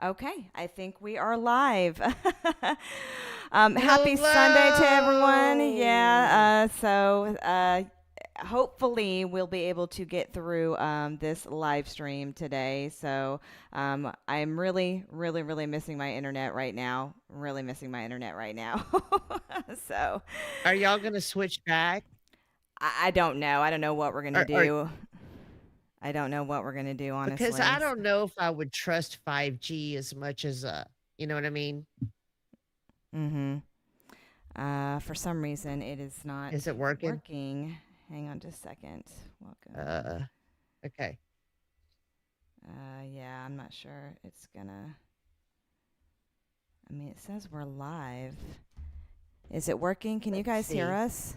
Okay, I think we are live. Happy Sunday to everyone. Hello. Hopefully we'll be able to get through this live stream today. I'm really, really, really missing my internet right now. Really missing my internet right now. so Are y'all gonna switch back? I don't know. I don't know what we're gonna Or do. I don't know what we're gonna do, because honestly. I don't know if I would trust 5G as much as you know what I mean? Mm-hmm. For some reason, it is not Is it working? working. Hang on just a second. Welcome. Uh okay. Yeah, I'm not sure it's gonna. I mean, it says we're live. Is it working? Can you Let's guys hear see. us?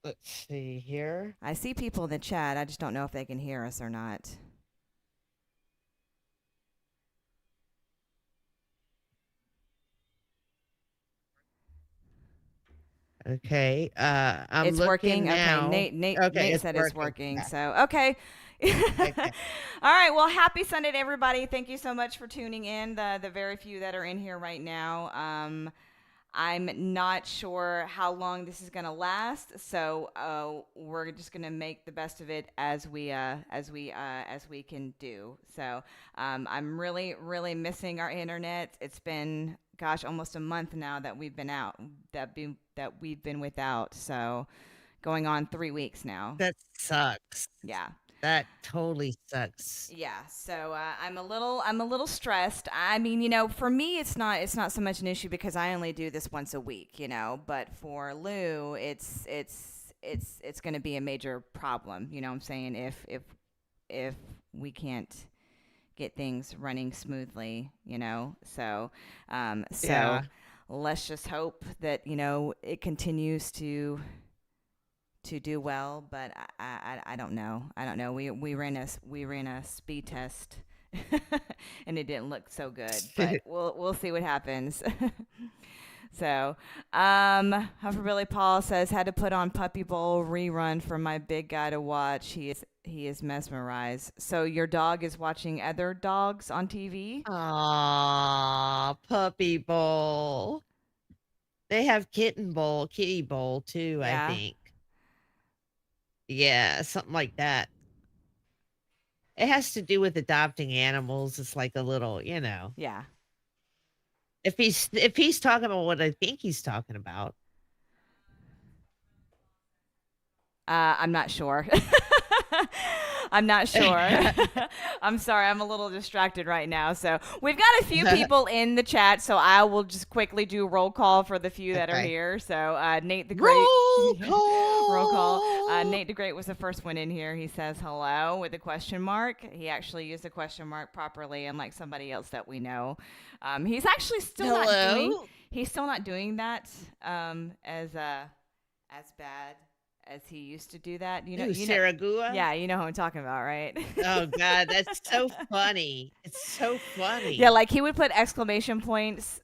Let's see here. I see people in the chat. I just don't know if they can hear us or not. Okay. I'm It's looking working. Okay, now. Okay, Nate it's said it's working. working. Yeah. So okay. Okay. All right. Well, happy Sunday to everybody. Thank you so much for tuning in. The very few that are in here right now. I'm not sure how long this is gonna last, so we're just gonna make the best of it as we can do. I'm really really missing our internet. It's been gosh almost a month now that we've been out that we've been without. So going on 3 weeks now. That sucks. Yeah. That totally sucks. Yeah, I'm a little stressed. I mean, you know, for me it's not so much an issue because I only do this once a week, you know, but for Lou, it's going to be a major problem, you know what I'm saying, if we can't get things running smoothly, you know. So Yeah. let's just hope that, you know, it continues to do well, but I don't know. I don't know. We ran a speed test, and it didn't look so good. But we'll see what happens. so, Humphrey Billy Paul says had to put on Puppy Bowl rerun for my big guy to watch. He is mesmerized. So your dog is watching other dogs on TV. Aw, puppy bowl. They have kitty bowl too, I Yeah, think. Yeah, something like that. It has to do with adopting animals. It's like a little, yeah. if he's talking about what I think he's talking about. I'm not sure. I'm not sure. I'm sorry. I'm a little distracted right now. So we've got a few people in the chat. So I will just quickly do roll call for the few that are Okay. here. So Nate the Great, Roll roll call. call. Nate the Great was the first one in here. He says hello with a question mark. He actually used a question mark properly, unlike somebody else that we know. He's actually still not doing. Hello. He's still not doing that as bad as he used to do that. Ooh, Saragua. Yeah, you know who I'm talking about, right? Oh God, that's so funny. It's so yeah, funny like he would put exclamation points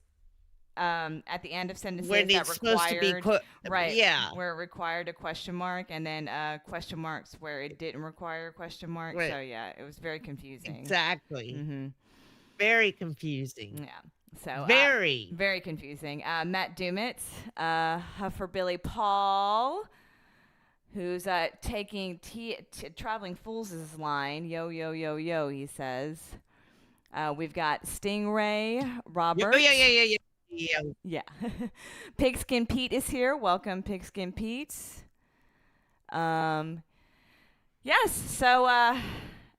at the end of sentences when that it's supposed to be required, quote. right, Yeah. where it required a question mark, and then question marks where it didn't require a question mark. Right. So yeah, it was very confusing. Exactly. Mm-hmm. Very confusing. Yeah. So Very. very confusing. Matt Dummett, for Billy Paul, who's taking Traveling Fools' line. Yo, yo, yo, yo, he says. We've got Stingray, Yeah, Robert. yeah, yeah, yeah, yeah. Yeah. Yeah. Pigskin Pete is here. Welcome, Pigskin Pete. Um, yes, so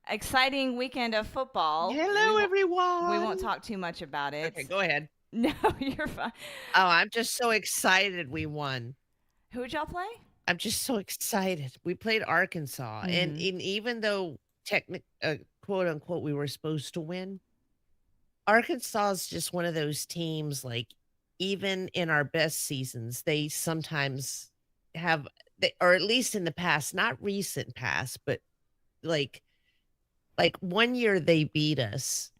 exciting weekend of football. Hello, We won't everyone. talk too much about it. Okay, go ahead. No, you're fine. Oh, I'm just so excited we won. Who'd y'all play? I'm just so excited. We played Arkansas, and Mm-hmm. even though quote unquote, we were supposed to win, Arkansas is just one of those teams. Like even in our best seasons, they sometimes have, or at least in the past, not recent past, but like like one year they beat us.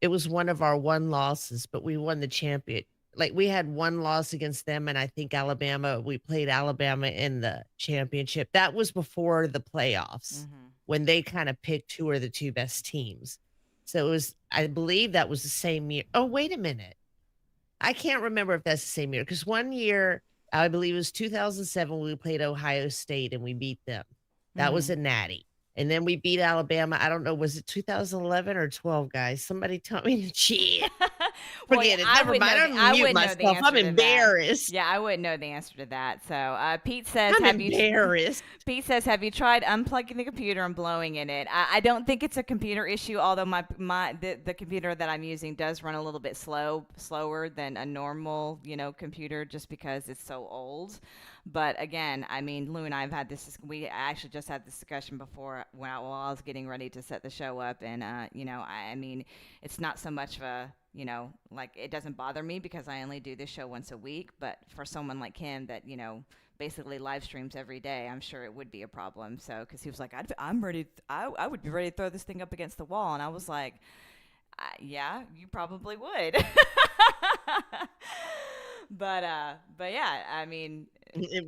It was one of our one losses, but we won the champion. Like we had one loss against them, and I think Alabama. We played Alabama in the championship. That was before the playoffs Mm-hmm. when they kind of picked who are the two best teams. So it was, I believe that was the same year. Oh, wait a minute. I can't remember if that's the same year because one year, I believe it was 2007, we played Ohio State and we beat them. That was Mm-hmm. a natty. And then we beat Alabama. I don't know, was it 2011 or 12, guys? Somebody tell me to cheat. Well, yeah, Forget it. Never mind. I I'm mute wouldn't know the myself. I'm answer to that. embarrassed. Yeah, I wouldn't know the answer to that. So, Pete says, I'm "Have you?" embarrassed. Pete says, "Have you tried unplugging the computer and blowing in it?" I don't think it's a computer issue, although the computer that I'm using does run a little bit slower than a normal computer, just because it's so old. But again, I mean, Lou and I have had this. We actually just had this discussion before while I was getting ready to set the show up, and I mean, it's not so much of a like it doesn't bother me because I only do this show once a week. But for someone like him that basically live streams every day, I'm sure it would be a problem. So because he was like, I'm ready. I would be ready to throw this thing up against the wall, and I was like, yeah, you probably would. But yeah, I mean,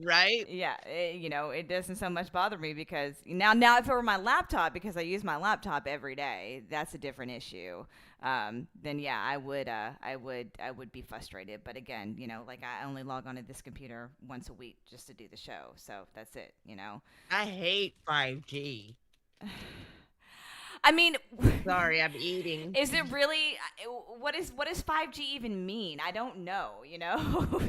Right? yeah, it doesn't so much bother me because now if it were my laptop, because I use my laptop every day, that's a different issue. Then yeah, I would be frustrated. But again, like I only log onto this computer once a week just to do the show, so that's it. I hate 5G. I mean, Sorry, I'm eating. is it really? What does 5G even mean? I don't know.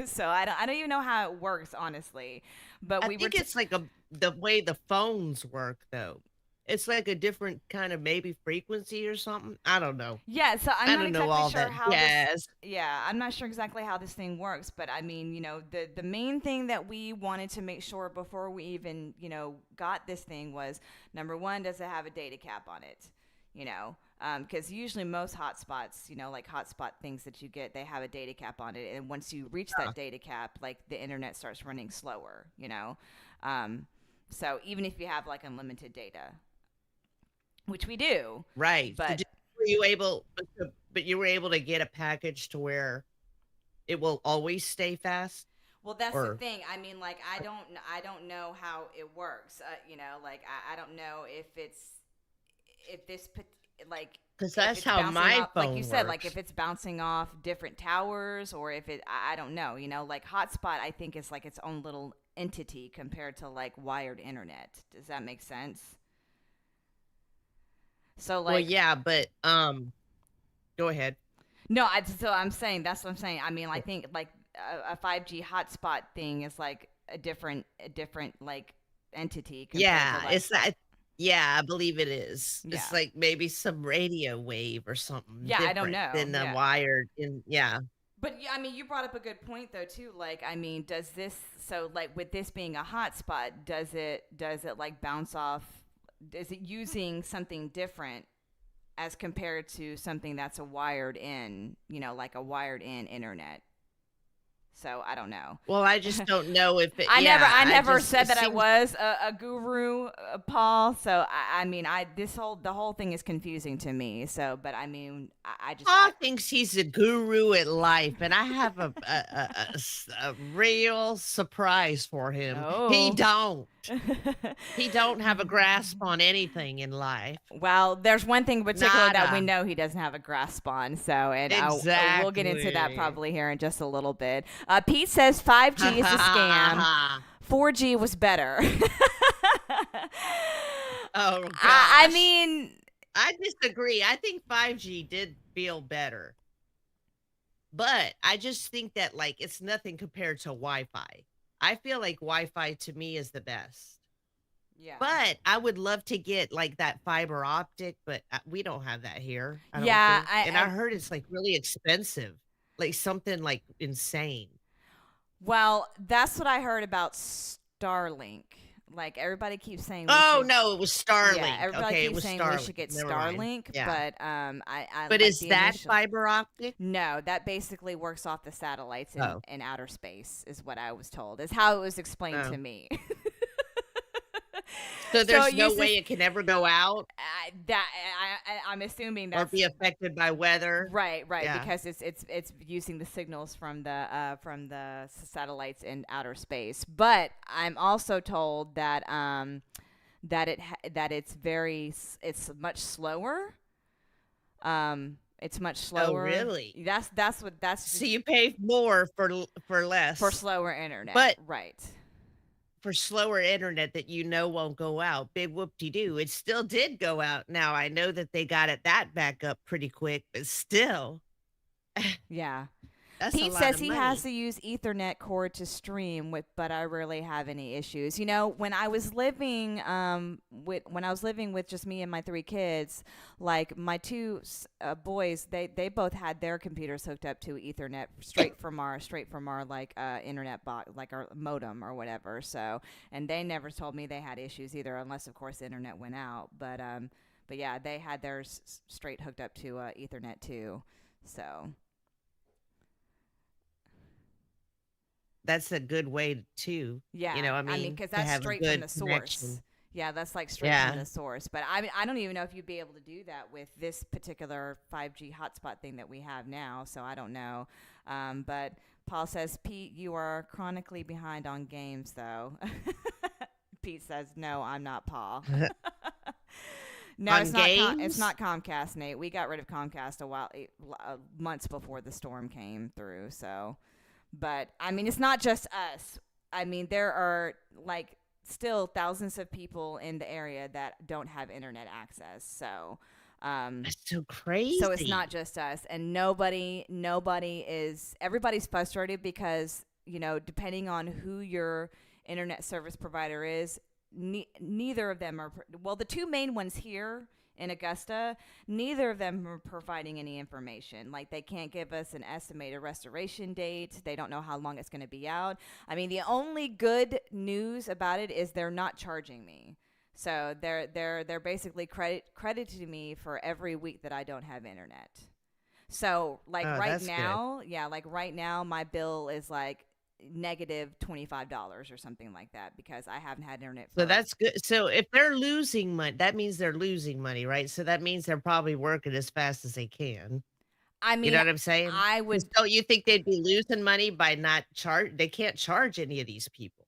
So I don't even know how it works, honestly. But I we were think it's like the way the phones work, though. It's like a different kind of maybe frequency or something. I don't know. yeah. So I'm I not don't know exactly all sure that how this. jazz. Yeah, I'm not sure exactly how this thing works, but I mean, the main thing that we wanted to make sure before we even got this thing was, number one, does it have a data cap on it? Because usually most hotspots, like hotspot things that you get, they have a data cap on it, and once you reach Yeah. that data cap, like the internet starts running slower. Um, so even if you have like unlimited data, which we do, Right. So but were you able, but you were able to get a package to where it will always stay fast? well, that's the Or thing. I mean, like I don't know how it works. Like I don't know if this like because if that's it's how bouncing my off, like you phone said, like works. if it's bouncing off different towers, or if I don't know. Like hotspot, I think is like its own little entity compared to like wired internet. Does that make sense? So Well, like, yeah, but go ahead. no, I'm saying that's what I'm saying. I mean, I think like a 5G hotspot thing is like a different like entity compared to Yeah, like, it's not. Yeah, I believe it is. It's yeah. like maybe some radio wave or something Yeah, I don't different know. than the Yeah. wired. In yeah, But yeah, I mean, you brought up a good point though too. Like, I mean, does this so like with this being a hotspot, does it like bounce off? Is it using something different as compared to something that's a wired in, like a wired in internet? So I don't know. well, I just don't know if it. I never, Yeah, I I never just said it that I seems was a guru, Paul. So I mean, the whole thing is confusing to me. So, but I mean, I just, Paul thinks he's a guru at life, and I have a real surprise for him. He oh. don't. He don't have a grasp on anything in life. Well, there's one thing in particular that we Nada. know he doesn't have a grasp on. So, and we'll get into that Exactly. probably here in just a little bit. Pete says Ha 5G is ha a ha ha scam. ha. 4G was better. Oh I gosh. mean, I disagree. I think 5G did feel better. But I just think that like it's nothing compared to Wi-Fi. I feel like Wi-Fi to me is the best. yeah. But I would love to get like that fiber optic, but we don't have that here, I don't Yeah, think. And I heard it's like really expensive. Like something like insane. well, that's what I heard about Starlink. Like everybody keeps saying we Oh should. no, it was Yeah, Starlink. everybody Okay, it keeps was saying we should Starlink. get Never mind. Starlink, Yeah. but I But like is the that initial. fiber optic? No, that basically works off the satellites Oh. in outer space, is what I was told. Is how it was explained Oh. to me. So So there's it no uses way it can ever go out I'm assuming or that's be affected by weather. right, Yeah. because it's using the signals from the satellites in outer space. But I'm also told that it's much slower. It's much Oh, slower. really? That's what that's So just you pay more for for less, slower internet, but right? for slower internet that won't go out. Big whoop-de-doo. It still did go out. Now I know that they got that back up pretty quick, but still, Yeah. that's a Pete lot says of he has money. to use Ethernet cord to stream with, but I rarely have any issues. You know, when I was living when I was living with just me and my three kids, like my two boys, they both had their computers hooked up to Ethernet straight from our like internet box, like our modem or whatever. So, and they never told me they had issues either, unless of course the internet went out. But yeah, they had theirs straight hooked up to Ethernet too. So. That's a good way too, Yeah, I I mean, mean, because to that's have a straight from good the source. connection. Yeah, that's like straight from Yeah. the source. But I don't even know if you'd be able to do that with this particular 5G hotspot thing that we have now. So I don't know. But Paul says, Pete, you are chronically behind on games, though. Pete says, no, I'm not Paul. No, On It's games? not Comcast, Nate. We got rid of Comcast months before the storm came through. So, but I mean, it's not just us. I mean, there are like still thousands of people in the area that don't have internet access. Um, That's so so it's not crazy. just us, and everybody's frustrated because depending on who your internet service provider is, neither of them are well. The two main ones here in Augusta, neither of them are providing any information. Like they can't give us an estimated restoration date. They don't know how long it's going to be out. I mean, the only good news about it is they're not charging me. So they're basically crediting me for every week that I don't have internet. So Oh, that's good. like right now, my bill is like negative $25 or something like that because I haven't had internet So for. that's good. So if they're losing money, that means they're losing money, right? So that means they're probably working as fast as they can. I You know mean, what I'm saying? I 'Cause would. don't you think they'd be losing money by not charge they can't charge any of these people.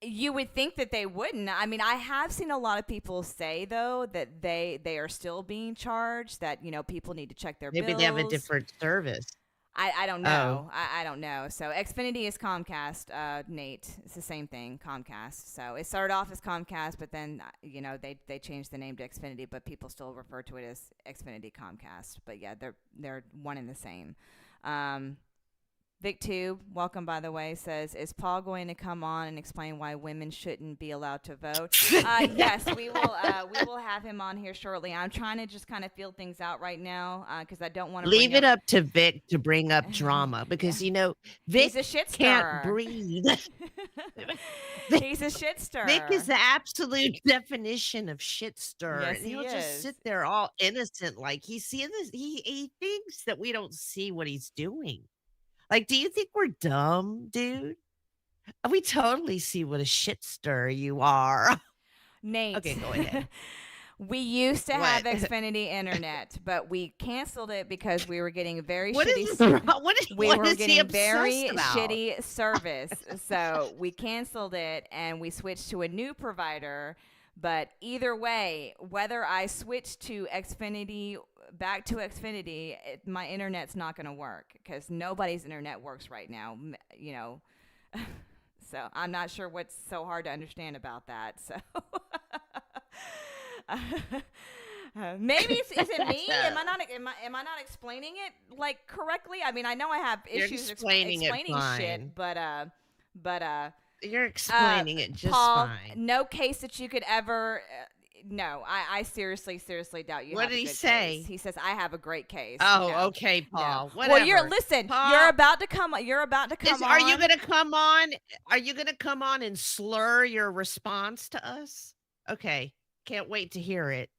You would think that they wouldn't. I mean, I have seen a lot of people say though that they are still being charged. That people need to check their Maybe they have a bills. different service. I don't Oh, know. I don't know. So Xfinity is Comcast, Nate. It's the same thing, Comcast. So it started off as Comcast, but then they changed the name to Xfinity, but people still refer to it as Xfinity Comcast. But yeah, they're one and the same. Um, VicTube, welcome by the way, says, "Is Paul going to come on and explain why women shouldn't be allowed to vote?" Yes, we will. We will have him on here shortly. I'm trying to just kind of feel things out right now because I don't want to bring leave it up. up to Vic to bring up drama Yeah, because, Vic he's a shit can't stirrer. breathe. Vic He's a shit Vic is stirrer. the absolute definition of shit stirrer, Yes, and he he'll just is. sit there all innocent like he's seeing this he thinks that we don't see what he's doing. Like, do you think we're dumb, dude? We totally see what a shit stirrer you are. Nate, Okay, go ahead. we used to have What? Xfinity Internet, but we canceled it because we were getting very What is shitty. this wrong We what were is he getting obsessed very about? shitty service. So we canceled it and we switched to a new provider. But either way, whether I switch to Xfinity, back to Xfinity, my internet's not going to work because nobody's internet works right now. So I'm not sure what's so hard to understand about that. So maybe is it me? So, Am I not explaining it like correctly? I mean, I know I have you're issues explaining it explaining fine. shit, but You're uh, explaining it just Paul, fine. no case that you could ever. No, I seriously, seriously doubt you What have did a he good case. say? He says I have a great case. Oh, No, okay, no. Paul. Well, Whatever. You're Paul, about to come. You're about to come are you on. gonna come on? Are you gonna come on and slur your response to us? Okay. Can't wait to hear it.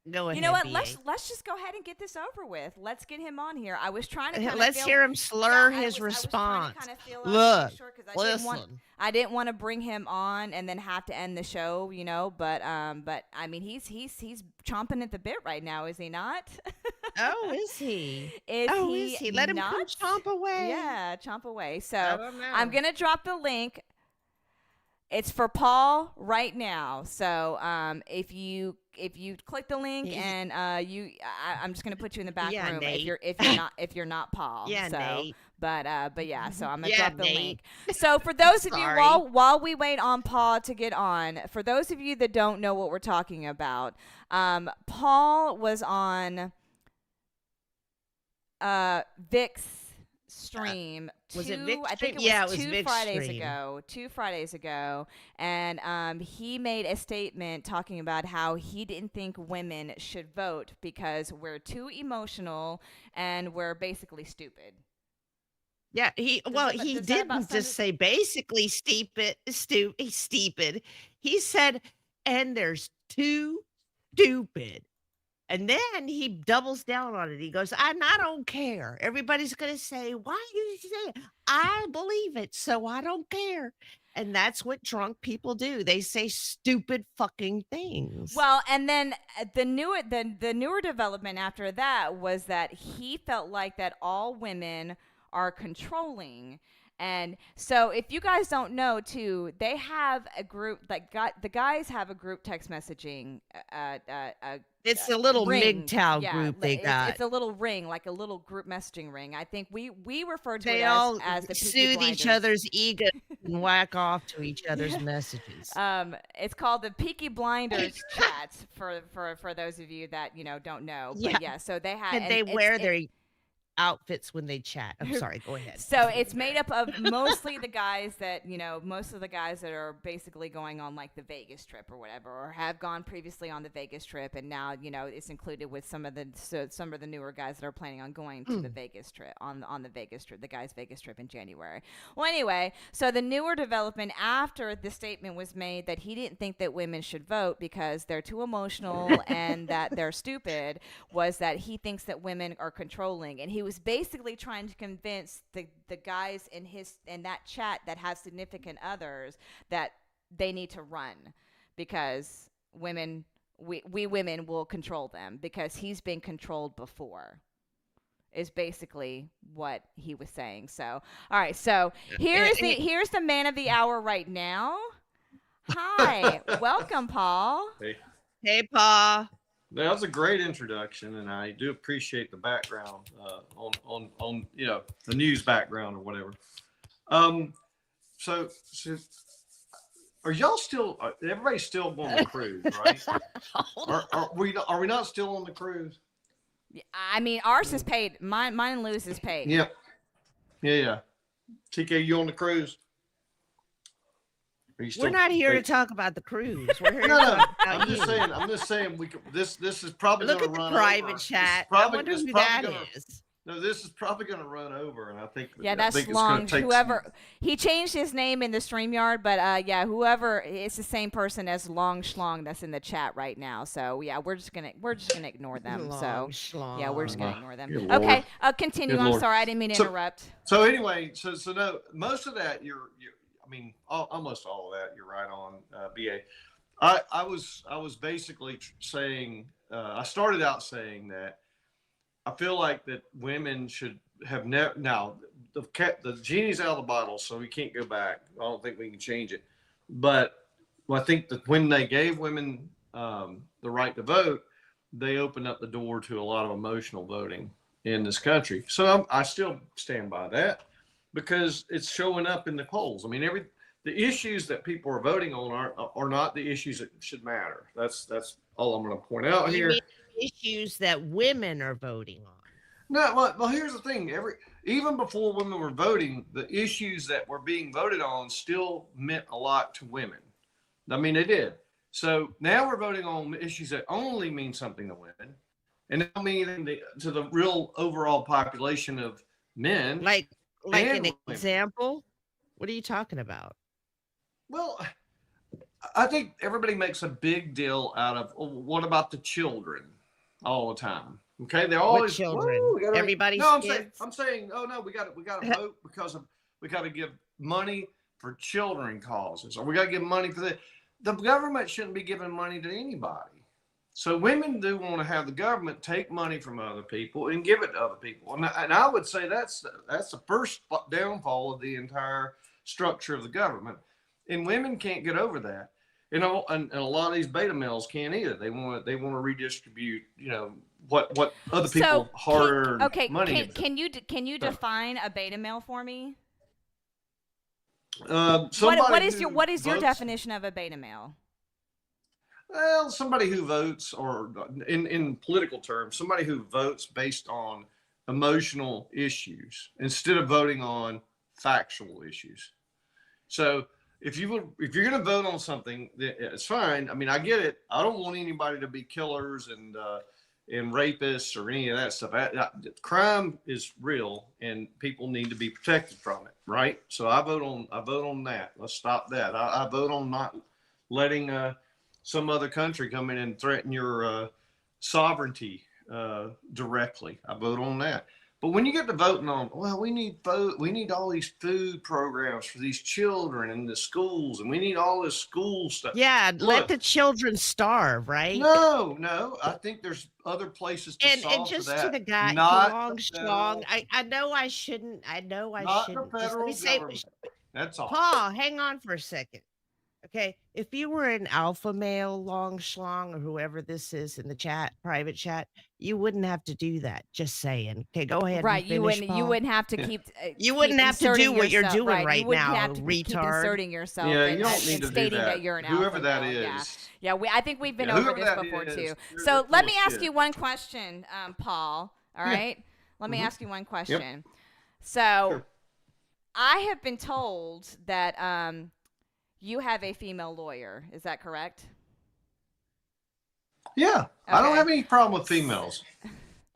Go You know ahead, what? BA. Let's just go ahead and get this over with. Let's get him on here. I was trying to kind of Let's feel. hear him Yeah, slur his I was trying to response. kind of feel out and make Look, sure because listen. I didn't want to bring him on and then have to end the show, but I mean he's chomping at the bit right now, is he not? Oh, is he? Is Oh, is he he? Let him come not? chomp away. Yeah, chomp away. I So don't I'm know. gonna drop the link. It's for Paul right now. So if if you click the link He's and I'm just gonna put you in the back yeah, room Nate. if you're not Paul. Yeah, So, Nate. but yeah, so I'm gonna Yeah, drop the Nate. link. So for those of you Sorry. while we wait on Paul to get on, for those of you that don't know what we're talking about, Paul was on Vic's stream Was it two Vic I think stream? it Yeah, was it was two Vic's Fridays stream. ago. 2 Fridays ago. And he made a statement talking about how he didn't think women should vote because we're too emotional and we're basically stupid. Yeah, he Does well, that, he does that about didn't sum just it? say basically stupid. He said, and there's too stupid. And then he doubles down on it. He goes, and I don't care. Everybody's gonna say, why do you say it? I believe it, so I don't care. And that's what drunk people do. They say stupid fucking things. Well, and then the newer development after that was that he felt like that all women are controlling. And so if you guys don't know too, they have a group like the guys have a group text messaging It's a little ring. MGTOW Yeah, group they got. it's a little ring, like a little group messaging ring. I think we refer to They it all as the Peaky soothe each Blinders. other's ego and whack off to each other's messages. It's called the Peaky Blinders chats for those of you that don't know. Yeah. But yeah, so they had And they wear their outfits when they chat. I'm sorry, go ahead. So it's made up of mostly the guys that most of the guys that are basically going on like the Vegas trip or whatever, or have gone previously on the Vegas trip, and now it's included with some of the newer guys that are planning on going to the Vegas trip on the Vegas trip, the guys' Vegas trip in January. Well, anyway, so the newer development after the statement was made that he didn't think that women should vote because they're too emotional and that they're stupid was that he thinks that women are controlling, and he was basically trying to convince the guys in that chat that have significant others that they need to run because we women will control them because he's been controlled before is basically what he was saying. So all right, so here's the man of the hour right now. Hi. Welcome, Paul. Hey, Pa. That was a great introduction, and I do appreciate the background on the news background or whatever. So are y'all still? Everybody's still on the cruise, right? Are we not still on the cruise? I mean, ours is paid. Mine and Lou's is paid. Yeah. TK, you on the cruise? We're not here to talk about the cruise. We're here to No. talk about I'm you. just saying. We could, this is probably Look going at to the run private over. chat. I Probably, wonder it's who probably that gonna, is. No, this is probably going to run over, and I think. Yeah, I that's think it's gonna long. take Whoever he changed his name in the StreamYard, but yeah, whoever it's the same person as Long Schlong that's in the chat right now. So yeah, we're just gonna ignore them. Long so schlong. yeah, we're just gonna ignore them. Good Okay, Lord. continue. Good I'm Lord. sorry, I didn't mean to interrupt. So anyway, so no, most of that I mean, almost all of that you're right on, BA. I was basically saying I started out saying that I feel like that women should have never. Now the genie's out of the bottle, so we can't go back. I don't think we can change it. But I think that when they gave women the right to vote, they opened up the door to a lot of emotional voting in this country. So I still stand by that because it's showing up in the polls. I mean, the issues that people are voting on are not the issues that should matter. That's all I'm going to point out You here. mean issues that women are voting on. No, well, here's the thing. Even before women were voting, the issues that were being voted on still meant a lot to women. I mean, they did. So now we're voting on issues that only mean something to women, and don't mean anything to the real overall population of men. Like an women. example? What are you talking about? Well, I think everybody makes a big deal out of what about the children all the time. Okay, they're always children? Everybody's no, kids? I'm saying, oh no, we got to vote because we got to give money for children causes, or we got to give money for that. The government shouldn't be giving money to anybody. So women do want to have the government take money from other people and give it to other people, and I would say that's the first downfall of the entire structure of the government. And women can't get over that. And a lot of these beta males can't either. They want to redistribute, what other people So, hard okay, money. can you So, define a beta male for me? somebody What is your votes, definition of a beta male? well, somebody who votes, or in political terms, somebody who votes based on emotional issues instead of voting on factual issues. So if you're going to vote on something, it's fine. I mean, I get it. I don't want anybody to be killers and rapists or any of that stuff. Crime is real, and people need to be protected from it, right? So I vote on that. Let's stop that. I vote on not letting some other country come in and threaten your sovereignty directly. I vote on that. But when you get to voting on, well, we need all these food programs for these children in the schools, and we need all this school stuff. Yeah, let Look, the children starve, right? no, I think there's other places to And solve for just to that. the guy, to Not Long the Strong, federal, I know I shouldn't. I know I not the shouldn't. Just let federal me say, government. That's all. Paul, hang on for a second. Okay, if you were an alpha male, Long Schlong, or whoever this is in the chat, private chat, you wouldn't have to do that. Just saying. Okay, go ahead Right, and finish, you Paul. wouldn't have to Yeah. keep You wouldn't have to do inserting what you're yourself, doing right You wouldn't now, have to keep retard. inserting yourself Yeah, and, you don't and need to do stating that that. you're an Whoever alpha that male. is. Yeah, I think we've been Yeah, over whoever this that before is, too. they're So full let of me ask shit. you one question, Paul. All Yeah. right, let me Mhm. ask you one Yep. question. So Sure. I have been told that you have a female lawyer. Is that correct? Yeah, I don't Okay. have any problem with females.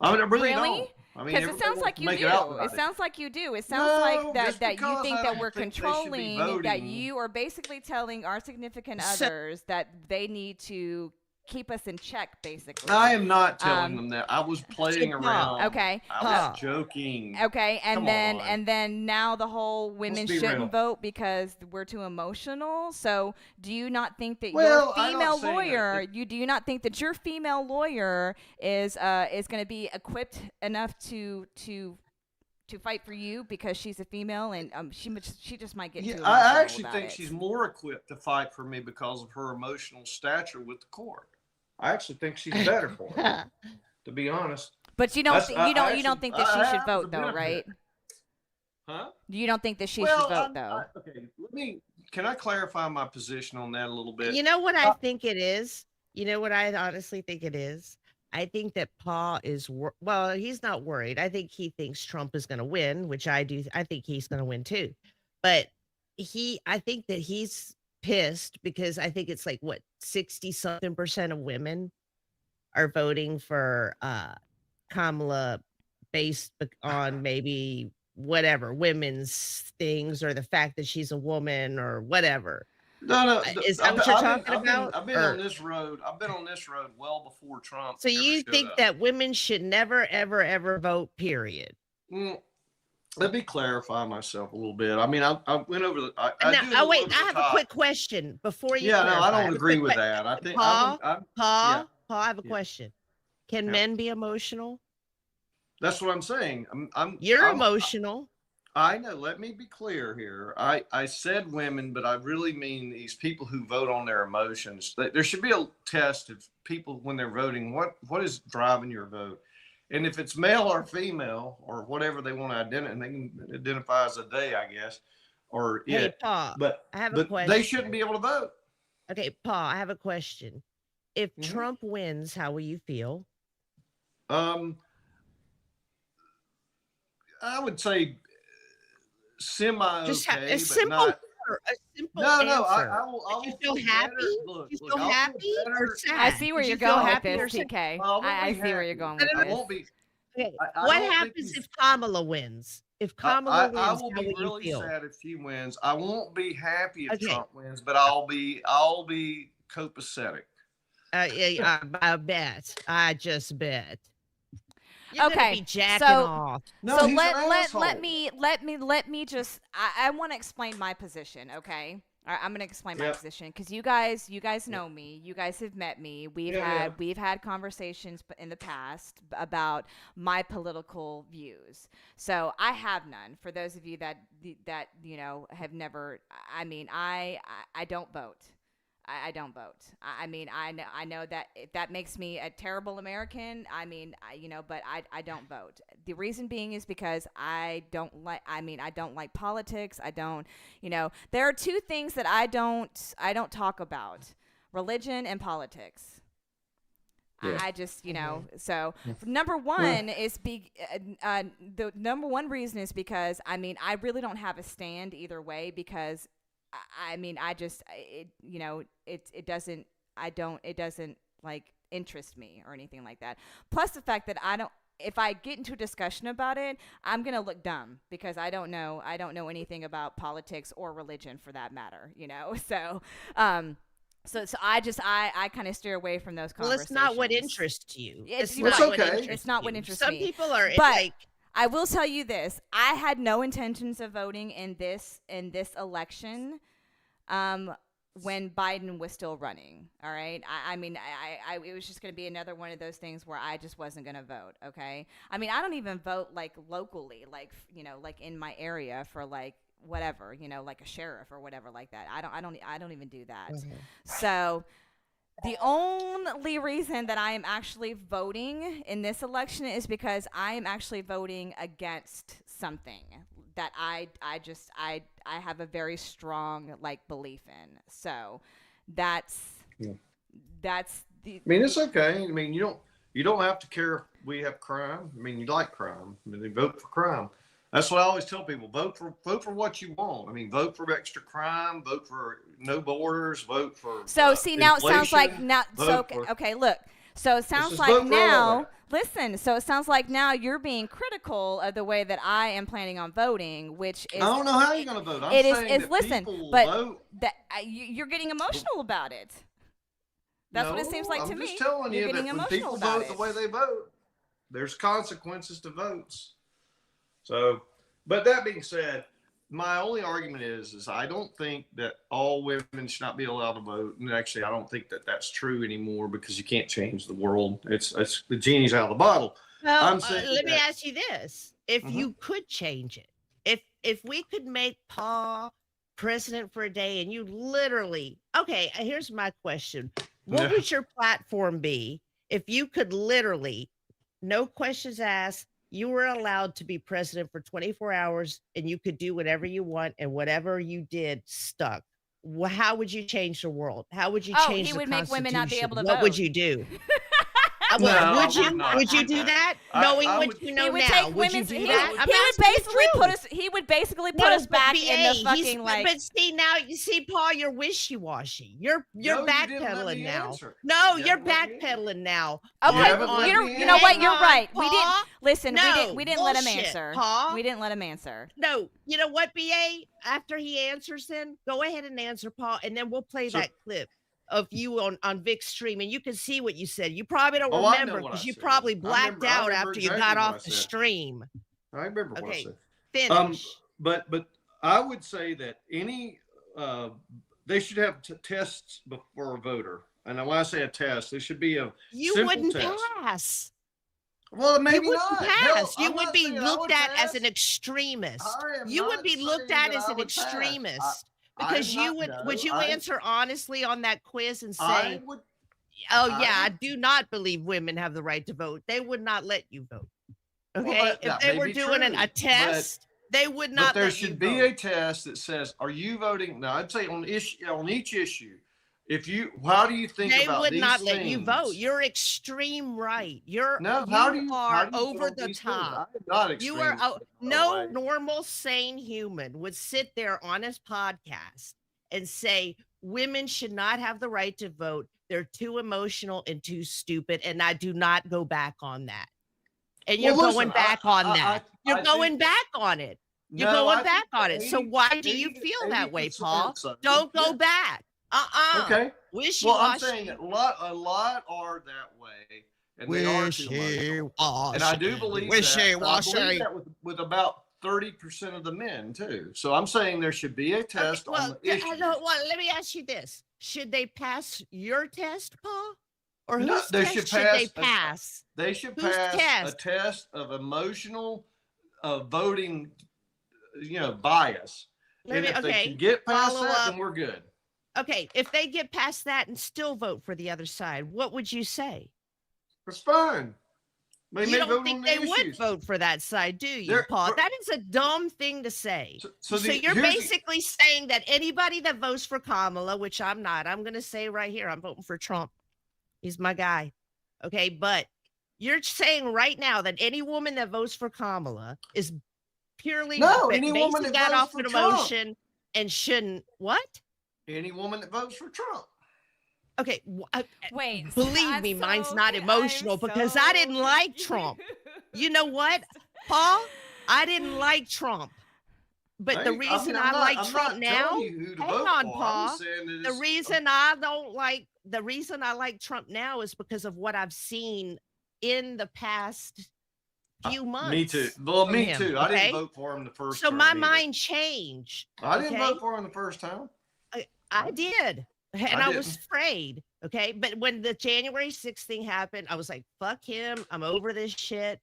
I mean, I really Really? don't. I mean, Because it everybody sounds wants like to you make do. it out It about it. sounds like you do. It sounds like No, that just that you because think I that don't we're think they should be controlling, that voting. you are basically telling our significant So- others that they need to keep us in check, basically. I am not telling Um, them that. I was playing Paul, around. Okay. I Paul. was joking. Okay, Come on. and then now the whole women be shouldn't real. vote because we're too emotional. So do you not think that Well, your I'm not female saying that- lawyer, do you not think that your female lawyer is going to be equipped enough to fight for you because she's a female and she just might get Yeah, too emotional I actually about think it. she's more equipped to fight for me because of her emotional stature with the court. I actually think she's better for it, to be honest. But you don't That's- I you don't actually- think that I she should have vote the though, benefit. right? Huh? You don't think that she Well, should vote though? okay, can I clarify my position on that a little bit? You know what I Uh, think it is? You know what I honestly think it is? I think that Paul is well, he's not worried. I think he thinks Trump is going to win, which I do. I think he's going to win too. But I think that he's pissed because I think it's like what 60 something percent of women are voting for Kamala based on maybe whatever women's things or the fact that she's a woman or whatever. No, Is that what you're talking I've about? been Or- on this road. I've been on this road well before Trump. So ever you showed think up. that women should never, ever, ever vote, period? Mm, let me clarify myself a little bit. I mean, I went over the. I Now, do go wait, over the I have a top. quick question before you Yeah, no, I clarify. don't agree with that. I think Paul, I'm, Paul, yeah. Paul, I have a Yeah. question. Can Yeah. men be emotional? that's what I'm saying. You're I'm- emotional. I know. Let me be clear here. I said women, but I really mean these people who vote on their emotions. There should be a test of people when they're voting. What is driving your vote? And if it's male or female or whatever they want to identify, they can identify as a they, I guess, or Hey, it. Paul, But I have a but question. they shouldn't be able to vote. Okay, Paul, I have a question. If Mhm. Trump wins, how will you feel? I would say semi Just okay, a but simple not. answer, a simple No, answer. no. I will. I Did you will feel feel happy? better. Look, you look, feel I'll happy or better. sad? I see where Did you're you feel going with happy or this, sad? TK. Well, I won't I be see where happy. you're going No, with no, I this. won't be. Okay, I what don't think happens he's- if Kamala wins? If Kamala wins, I will how be will you really feel? sad if she wins. I won't be happy if Okay. Trump wins, but I'll be copacetic. Yeah, I bet. I just bet. You're gonna Okay, be jacking so- off. No, So he's let an let asshole. let me just I want to explain my position, okay? I'm gonna explain my Yep. position because you guys know me. You guys have met me. Yeah. We've had conversations in the past about my political views. So I have none. For those of you that have never, I mean, I don't vote. I don't vote. I mean, I know that that makes me a terrible American. I mean, but I don't vote. The reason being is because I don't like. I mean, I don't like politics. I don't. There are two things that I don't talk about: religion and politics. Yeah. I just, so number one is the number one reason is because I really don't have a stand either way because it doesn't like interest me or anything like that. Plus the fact that if I get into a discussion about it, I'm going to look dumb because I don't know anything about politics or religion for that matter, So I kind of steer away from those Well, conversations. it's not what interests you. It's not not what okay. interests It's not what you. interests Some me. people are But like. I will tell you this: I had no intentions of voting in this election, when Biden was still running. All right, it was just going to be another one of those things where I just wasn't going to vote. Okay, I mean, I don't even vote like locally, like like in my area for like whatever, like a sheriff or whatever like that. I don't even do that. So the only reason that I am actually voting in this election is because I am actually voting against something that I have a very strong like belief in. So that's the. I mean, it's okay. I mean, you don't have to care if we have crime. I mean, you like crime. I mean, they vote for crime. That's what I always tell people: vote for what you want. I mean, vote for extra crime, vote for no borders, vote for. So see, now it sounds like okay. Look, so it sounds like now. Listen, so it sounds like now you're being critical of the way that I am planning on voting, which is. I don't know how you're going to vote. I'm it saying is. that Listen, people but vote. You're getting emotional about it. That's what it seems like to me. I'm just telling You're you that getting when people emotional about vote it. the way they vote, there's consequences to votes. So, but that being said, my only argument is I don't think that all women should not be allowed to vote. And actually, I don't think that that's true anymore because you can't change the world. It's the genie's out of the bottle. Well, let me ask you this: if Mhm. you could change it, if we could make Paul president for a day, and you literally, okay, here's my question: what Yeah. would your platform be if you could literally, no questions asked, you were allowed to be president for 24 hours, and you could do whatever you want, and whatever you did stuck? How would you change the world? How would you change he the would make women not be Constitution? able to What would vote. you do? No, I would you? would not Would you do do that. that? Knowing I what would- you know He would now, take would you women's. do He that? would, I'm he would asking the basically put truth. us. He would basically put No, us but back BA, in the he's- fucking like. But see now, you see, Paul, you're wishy-washy. You're No, you didn't let backpedaling me now. answer. No, You you're haven't let me answer. backpedaling now. Okay, haven't let you know, me you know what? answer. You're Hang on, right. We didn't Paul. listen. No, we didn't let him bullshit, answer. Paul. We didn't let him answer. No, you know what, BA? After he answers, then go ahead and answer, Paul, and then we'll play So- that clip of you on Vic's stream, and you can see what you said. You probably don't Oh, I know remember what because I you said. probably I blacked remember out after you exactly got what I off the said. stream. I remember what I Okay, said. finish. But I would say that they should have tests for a voter. And when I say a test, there should be a You simple wouldn't test. pass. Well, maybe You wouldn't not. pass. Hell, You I'm would not be saying I looked would at as pass. an extremist. I am You would not be looked saying at that as I an would pass. extremist I'm because you not- would. no, Would you I- answer honestly on that quiz and I say, would. "Oh I yeah, I would- do not believe women have the right to vote"? They would not let you vote. Well, Okay, if that they may were be doing true, a test, they would But not there let you should be vote. a test that says, "Are you voting?" Now, I'd say on each issue, how do you think They about would these not let you vote. things? You're extreme right. You're No, how do you are vote over on the these things? top. I am not You extreme. are by the no way. normal sane human would sit there on his podcast and say women should not have the right to vote. They're too emotional and too stupid, and I do not go back on that. And you're Well, going listen, back on I- that. You're I going think- back on it. You're No, I going back think on it. So 80 why do you 80 feel that way, 80% Paul? so. Don't go Yeah. back. Okay. Wishy Well, I'm washy. saying that a lot are that way, and they are too emotional. And I do believe that. I believe that with about 30% of the men too. So I'm saying there should be a test on the issue. Let me ask you this: should they pass your test, Paul, or No, whose they test should should they pass pass? They should Whose pass test? a test of emotional voting, bias. And if they can get past follow that, up. then we're good. Okay, if they get past that and still vote for the other side, what would you say? It's fine. They You may don't vote think on they the would issues. vote for that side, do you, They're- Paul? That is a dumb thing to say. So, So you're basically saying that anybody that votes for Kamala, which I'm not, I'm going to say right here, I'm voting for Trump. He's my guy. Okay. But you're saying right now that any woman that votes for Kamala is purely No, any woman basing that that votes off for an Trump. emotion and shouldn't. What? any woman that votes for Trump. Okay. Wait, Believe I'm me, mine's so not con- emotional I'm because I so didn't like Trump. You know what, Paul? I didn't like Trump. But the Hey, reason I'm I not- like I'm Trump not now, telling you who to hang vote on, for. I'm Paul. just saying that the it's- reason I like Trump now is because of what I've seen in the past few months. Me too. Well, from me him, too. I okay? didn't vote for him the first So term my either. mind changed. I didn't okay? vote for him the first time. I did. And I I was didn't. afraid. Okay. But when the January 6th thing happened, I was like, fuck him. I'm over this shit.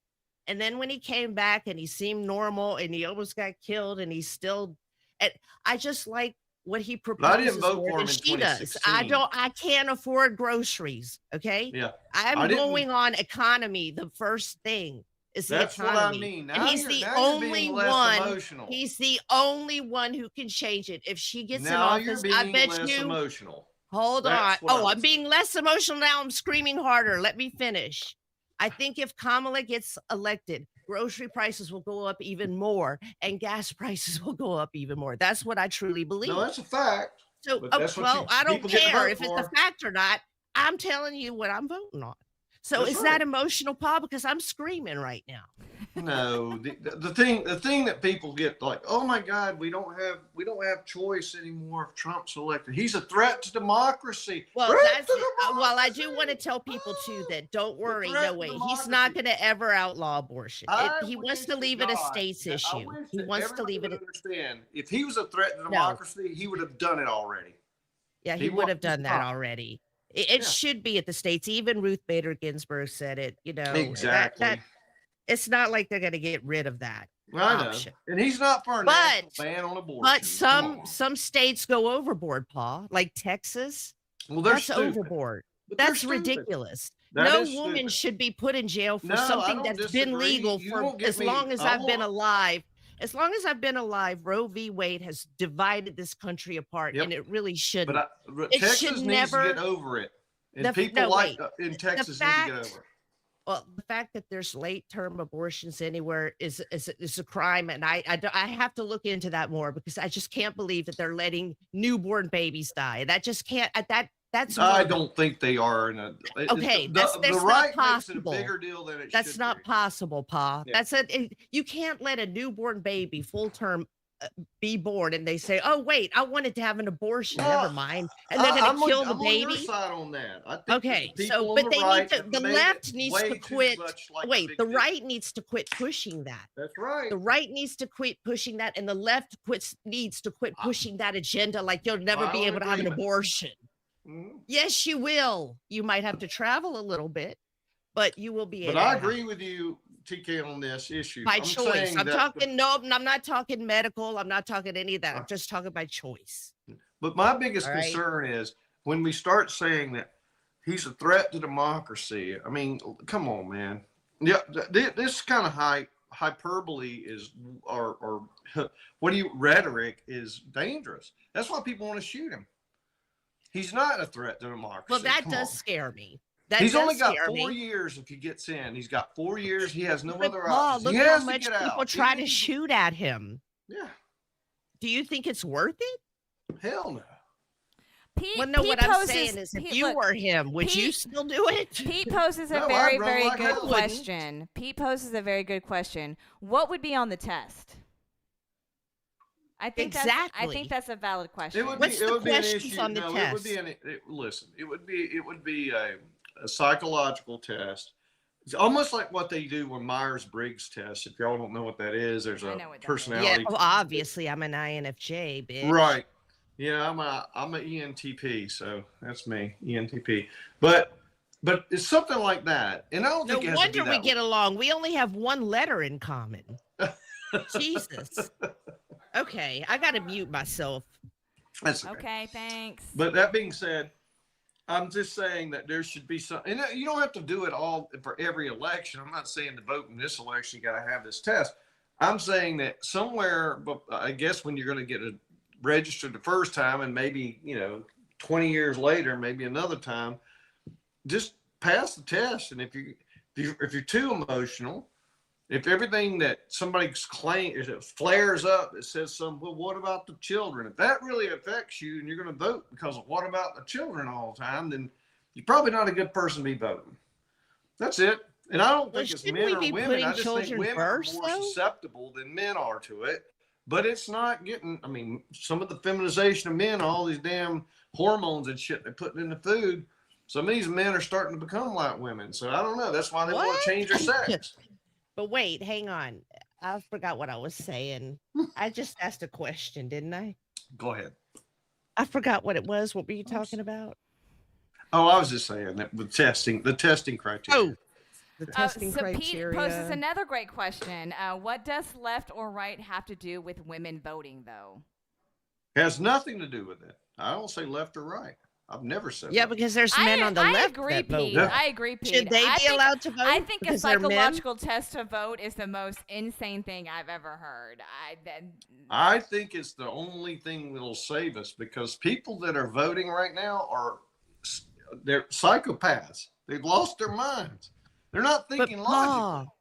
And then when he came back and he seemed normal and he almost got killed and he's still, and I just like what he But I proposes didn't vote more for him than in she does. 2016. I can't afford groceries. Okay. Yeah. I'm I didn't- going on economy. The first thing is the That's what economy. I mean. And Now he's you're- the now you're being only less one. emotional. He's the only one who can change it. If she gets now in you're office, being I bet less you. emotional. Hold on. That's what I Oh, would I'm say. being less emotional now. I'm screaming harder. Let me finish. I think if Kamala gets elected, grocery prices will go up even more and gas prices will go up even more. That's what I truly believe. No, that's a fact. So, but that's what well, I don't people get to care vote if it's a for. fact or not. I'm telling you what I'm voting on. So That's is right. that emotional, Paul? Because I'm screaming right now. No, the thing that people get like, oh my God, we don't have choice anymore if Trump's elected. He's a threat to democracy. Well, Threat that's to well, I do democracy. want to tell people too that don't worry, threat no to way. He's not going democracy. to ever outlaw abortion. He wish wants to to leave it a God state's that- I issue. wish He that wants to everybody leave it. would understand. If he was a threat to democracy, he would have done it already. Yeah, He he would have wants to done that stop. already. It Yeah. should be at the states. Even Ruth Bader Ginsburg said it. You know, Exactly. it's not like they're going to get rid of that. I know. option. And he's not for a But- national ban on abortion. But Come on. some states go overboard, Paul, like Texas. well, they're That's stupid. overboard. But they're That's stupid. ridiculous. That No is woman stupid. should be put in jail for No, I something don't that's been disagree. legal You for won't get as me- long as I I've been won't- alive. As long as I've been alive, Roe v. Wade has divided this country apart, Yep. and it really shouldn't. But It Texas should needs never- to get over it. And The- people no, like wait. in Texas need to fact- get over it. Well, the fact that there's late term abortions anywhere is a crime, and I have to look into that more because I just can't believe that they're letting newborn babies die. That just can't. That's I murder. don't think they are. Okay, the, that's the not right possible. makes it a bigger deal than it That's should not be. possible, Pa. Yeah. You can't let a newborn baby full term be born and they say, "Oh wait, I wanted to have an abortion." No, Never mind, and they're going to kill the I'm on your baby. side on that. I think Okay, the so people on but the they need right to. have The made left it needs way to too quit. much like a Wait, big the deal. right needs to quit pushing that. That's right. The right needs to quit pushing that, and the left needs to quit pushing that agenda. Like you'll never be Violent able to have an agreement. abortion. Mhm. Yes, you will. You might have to travel a little bit, but you will be able. But I to have agree with you, TK, on this issue. by I'm choice. saying I'm that talking no, I'm not talking medical. I'm not talking any of that. I'm just talking by choice. But my biggest All right. concern is when we start saying that he's a threat to democracy. I mean, come on, man. Yeah, this kind of hyperbole is, or rhetoric is dangerous. That's why people want to shoot him. He's not a threat to democracy. Well, that Come does on. scare me. That He's does only got scare 4 me. years if he gets in. He's got 4 years. He has no But other Paul, options. look He how has to much get people out. try He to needs shoot at him. Yeah, Do you think it's worth it? hell no. Pete, Well, no. Pete What I'm poses, saying is, if Pete, you look, were him, would you Pete- still do it? Pete poses a No, I'd very, run very like good hell. question. Pete poses a very good question. What would be on the test? I think Exactly. that's a valid question. It would What's be, it the would be an questions issue. on the no, test? it would be listen. It would be a psychological test. It's almost like what they do when Myers-Briggs test. If y'all don't know what that is, there's I a know what that is. personality. Yeah. Well, obviously, I'm an INFJ, bitch. Right. Yeah, I'm a ENTP, so that's me, ENTP. But it's something like that, and I don't No think it has to be wonder we that get along. We only have one letter in common. Jesus. Okay, I gotta mute myself. That's okay. Okay, thanks. But that being said, I'm just saying that there should be some, and you don't have to do it all for every election. I'm not saying to vote in this election, you got to have this test. I'm saying that somewhere, but I guess when you're going to get it registered the first time and maybe, 20 years later, maybe another time, just pass the test. And if you're too emotional, if everything that somebody's claim if it flares up, it says well, what about the children? If that really affects you and you're going to vote because of what about the children all the time, then you're probably not a good person to be voting. That's it. And I don't think it's men or women. I just think women are more susceptible than men are to it. But it's not getting, some of the feminization of men, all these damn hormones and shit they're putting in the food. Some of these men are starting to become like women. So I don't know. That's why they want to change their sex. But wait, hang on. I forgot what I was saying. I just asked a question, didn't I? Go ahead. I forgot what it was. What were you talking about? Oh, I was just saying that the testing criteria. Oh, the testing criteria. Pete poses another great question. What does left or right have to do with women voting, though? It has nothing to do with it. I don't say left or right. I've never said yeah, that. because there's men on the left that vote. I agree, Pete. Should they be allowed to vote? I think a psychological test to vote is the most insane thing I've ever heard. I think it's the only thing that'll save us because people that are voting right now they're psychopaths. They've lost their minds. They're not thinking logically.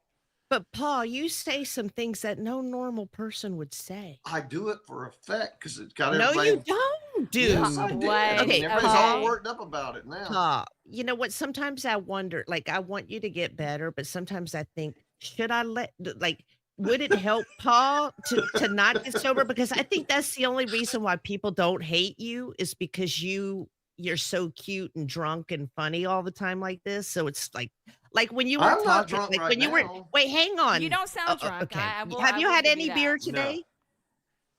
But Paul, you say some things that no normal person would say. I do it for effect because it's got everybody. No, you don't, dude. Yes, I do. Okay, everybody's all worked up about it now. Paul, you know what? Sometimes I wonder, I want you to get better, but sometimes I think, should I would it help Paul to not get sober? Because I think that's the only reason why people don't hate you is because you're so cute and drunk and funny all the time like this. So it's like when you were I'm not talking, drunk right when you now. were, wait, hang on. You don't sound drunk. Okay. Have you had any beer today?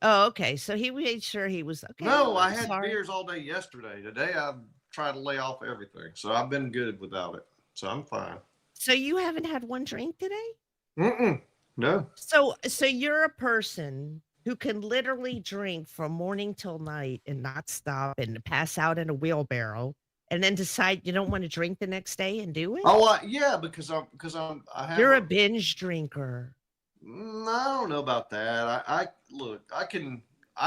No. Oh, okay. So he made sure he was okay. No, I had beers all day yesterday. Today I've tried to lay off everything. So I've been good without it. So I'm fine. So you haven't had one drink today? No. So you're a person who can literally drink from morning till night and not stop and pass out in a wheelbarrow and then decide you don't want to drink the next day and do it? Oh, yeah, because you're a binge drinker. I don't know about that. I can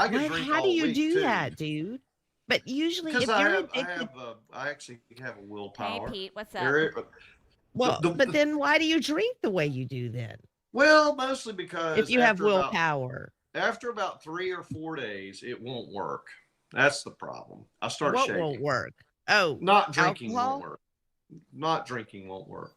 drink. How all do you week do too. that, dude? But usually, if I you're addicted, I actually have a willpower. Hey, Pete, what's up? But then why do you drink the way you do then? Well, mostly because if you have willpower. After about 3 or 4 days, it won't work. That's the problem. I start shaking. What won't work? Oh, not drinking alcohol? won't work. Not drinking won't work.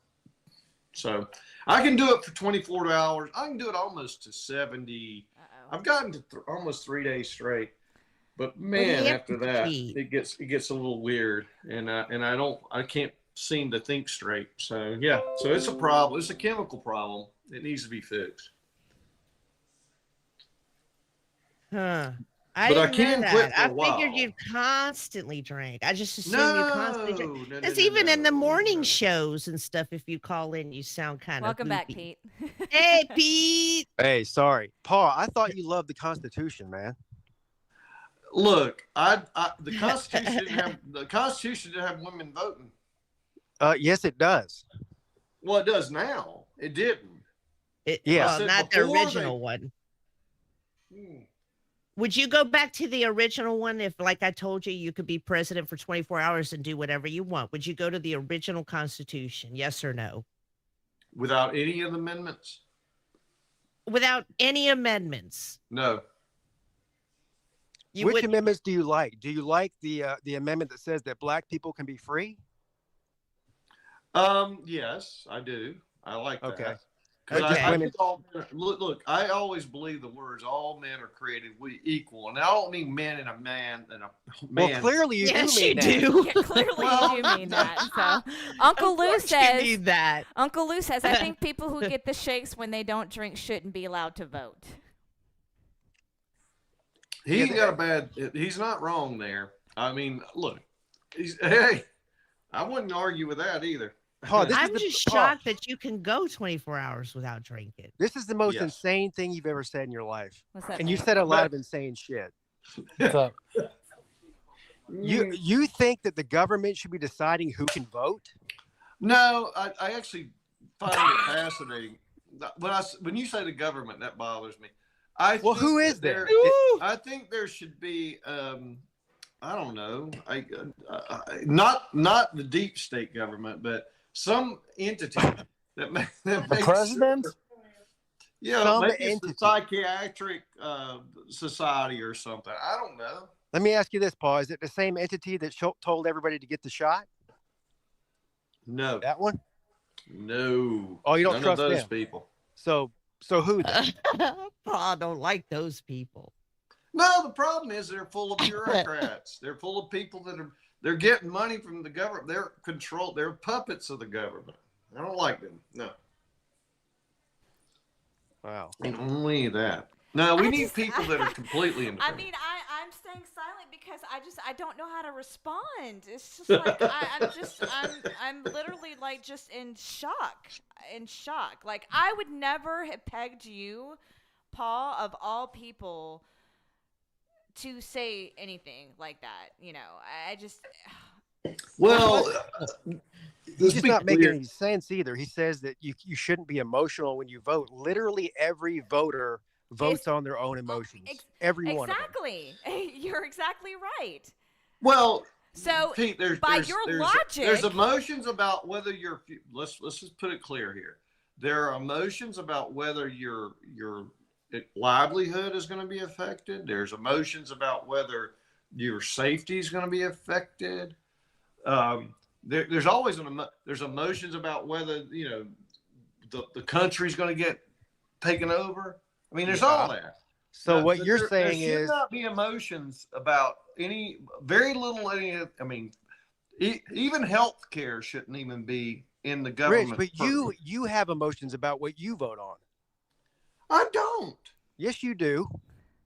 So I can do it for 24 hours. I can do it almost to 70. I've gotten to almost 3 days straight. But man, after that, it gets a little weird, and I can't seem to think straight. So yeah, so it's a problem. It's a chemical problem. It needs to be fixed. Huh. I can't quit for a while. I figured you constantly drank. I just assumed you constantly drank. Because even in the morning shows and stuff, if you call in, you sound kind of Welcome back, Pete. Hey, Pete. Hey, sorry. Paul, I thought you loved the Constitution, man. Look, the Constitution didn't have women voting. Yes, it does. Well, it does now. It didn't. Not the original one. Would you go back to the original one if, like I told you, you could be president for 24 hours and do whatever you want? Would you go to the original Constitution? Yes or no? Without any of the amendments? Without any amendments? No. Which amendments do you like? Do you like the amendment that says that black people can be free? Yes, I do. I like that. Okay. Look, I always believe the words "all men are created equal," and I don't mean man and a man and a man. Well, clearly you yes, do mean you that. do. Yeah, clearly you do mean that. So, Uncle Lou says that. Uncle Lou says, I think people who get the shakes when they don't drink shouldn't be allowed to vote. He's not wrong there. I mean, look, I wouldn't argue with that either. Paul, I'm just shocked that you can go 24 hours without drinking. This is the most insane thing you've ever said in your life. What's that? And you said a lot of insane shit. What's up? You think that the government should be deciding who can vote? No, I actually find it fascinating. When you say the government, that bothers me. Well, who is that there? I think there should be. I don't know. Not the deep state government, but some entity that makes The president? Yeah, Some maybe it's the entity. psychiatric society or something. I don't know. Let me ask you this, Paul. Is it the same entity that told everybody to get the shot? No, That one? no. Oh, you don't None trust of those them? people. So who then? Paul don't like those people. No, the problem is they're full of bureaucrats. They're full of people they're getting money from the government. They're controlled. They're puppets of the government. I don't like them. No, Wow. only that. No, we I need just- people that are completely I independent. mean, I'm staying silent because I don't know how to respond. It's just like I'm literally like just in shock. Like I would never have pegged you, Paul, of all people, to say anything like that. You know, I just. Well, He's let's just be not making clear. any sense either. He says that you shouldn't be emotional when you vote. Literally every voter votes on their own emotions. Every one of them. Exactly. You're exactly right. Well, So Pete, by your there's logic- emotions about whether you're. Let's just put it clear here. There are emotions about whether your livelihood is going to be affected. There's emotions about whether your safety is going to be affected. There's always there's emotions about whether the country's going to get taken over. I mean, there's all that. So But what you're saying there should is not be emotions about very little. I mean, even health care shouldn't even be in the Rich, government. but you have emotions about what you vote on. I don't. Yes, you do.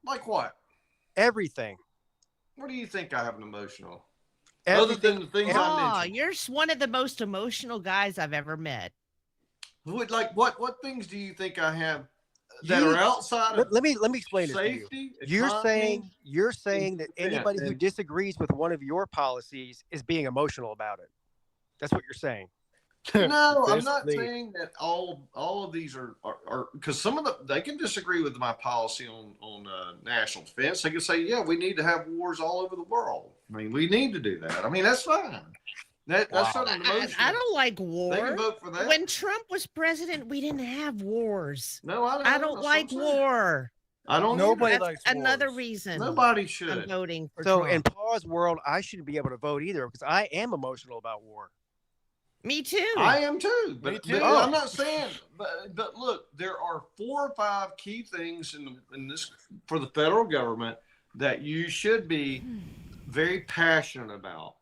Like what? Everything. What do you think I have an emotional? Other than the things I Oh, mentioned. you're one of the most emotional guys I've ever met. Like what things do you think I have that You- are outside of Let me explain this to you. safety? You're economy? saying that Yeah, anybody who and- disagrees with one of your policies is being emotional about it. That's what you're saying. No, I'm not Basically- saying that all of these are because some of they can disagree with my policy on national defense. They can say, yeah, we need to have wars all over the world. I mean, we need to do that. I mean, that's fine. That's not an emotion. I don't like They can war. vote for that. When Trump was president, we didn't have wars. No, I don't. I don't That's like what I'm saying. war. I don't. Nobody either. likes Another wars. reason Nobody I'm should. voting for So Trump. in Paul's world, I shouldn't be able to vote either because I am emotional about war. Me too. I am too. But, too. I'm not saying. But look, there are 4 or 5 key things in this for the federal government that you should be very passionate about.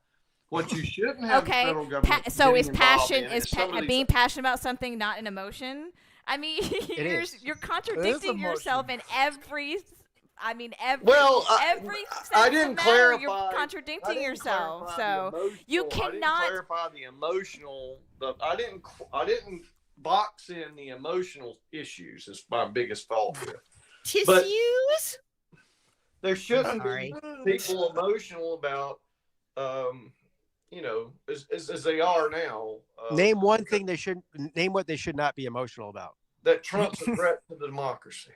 What you shouldn't have the Okay. federal government. So getting is involved passion in is some of these- being passionate about something not an emotion? I mean, is. you're contradicting yourself in every. I mean, every Well, every I sense didn't of matter, You're clarify- I contradicting didn't yourself. clarify So the emotional- you I didn't cannot- clarify the emotional. I didn't box in the emotional issues. It's my biggest fault here. Tissues? There shouldn't Sorry. be people emotional about, as they are now. Name one thing name what they should not be emotional about. that Trump's a threat to the democracy.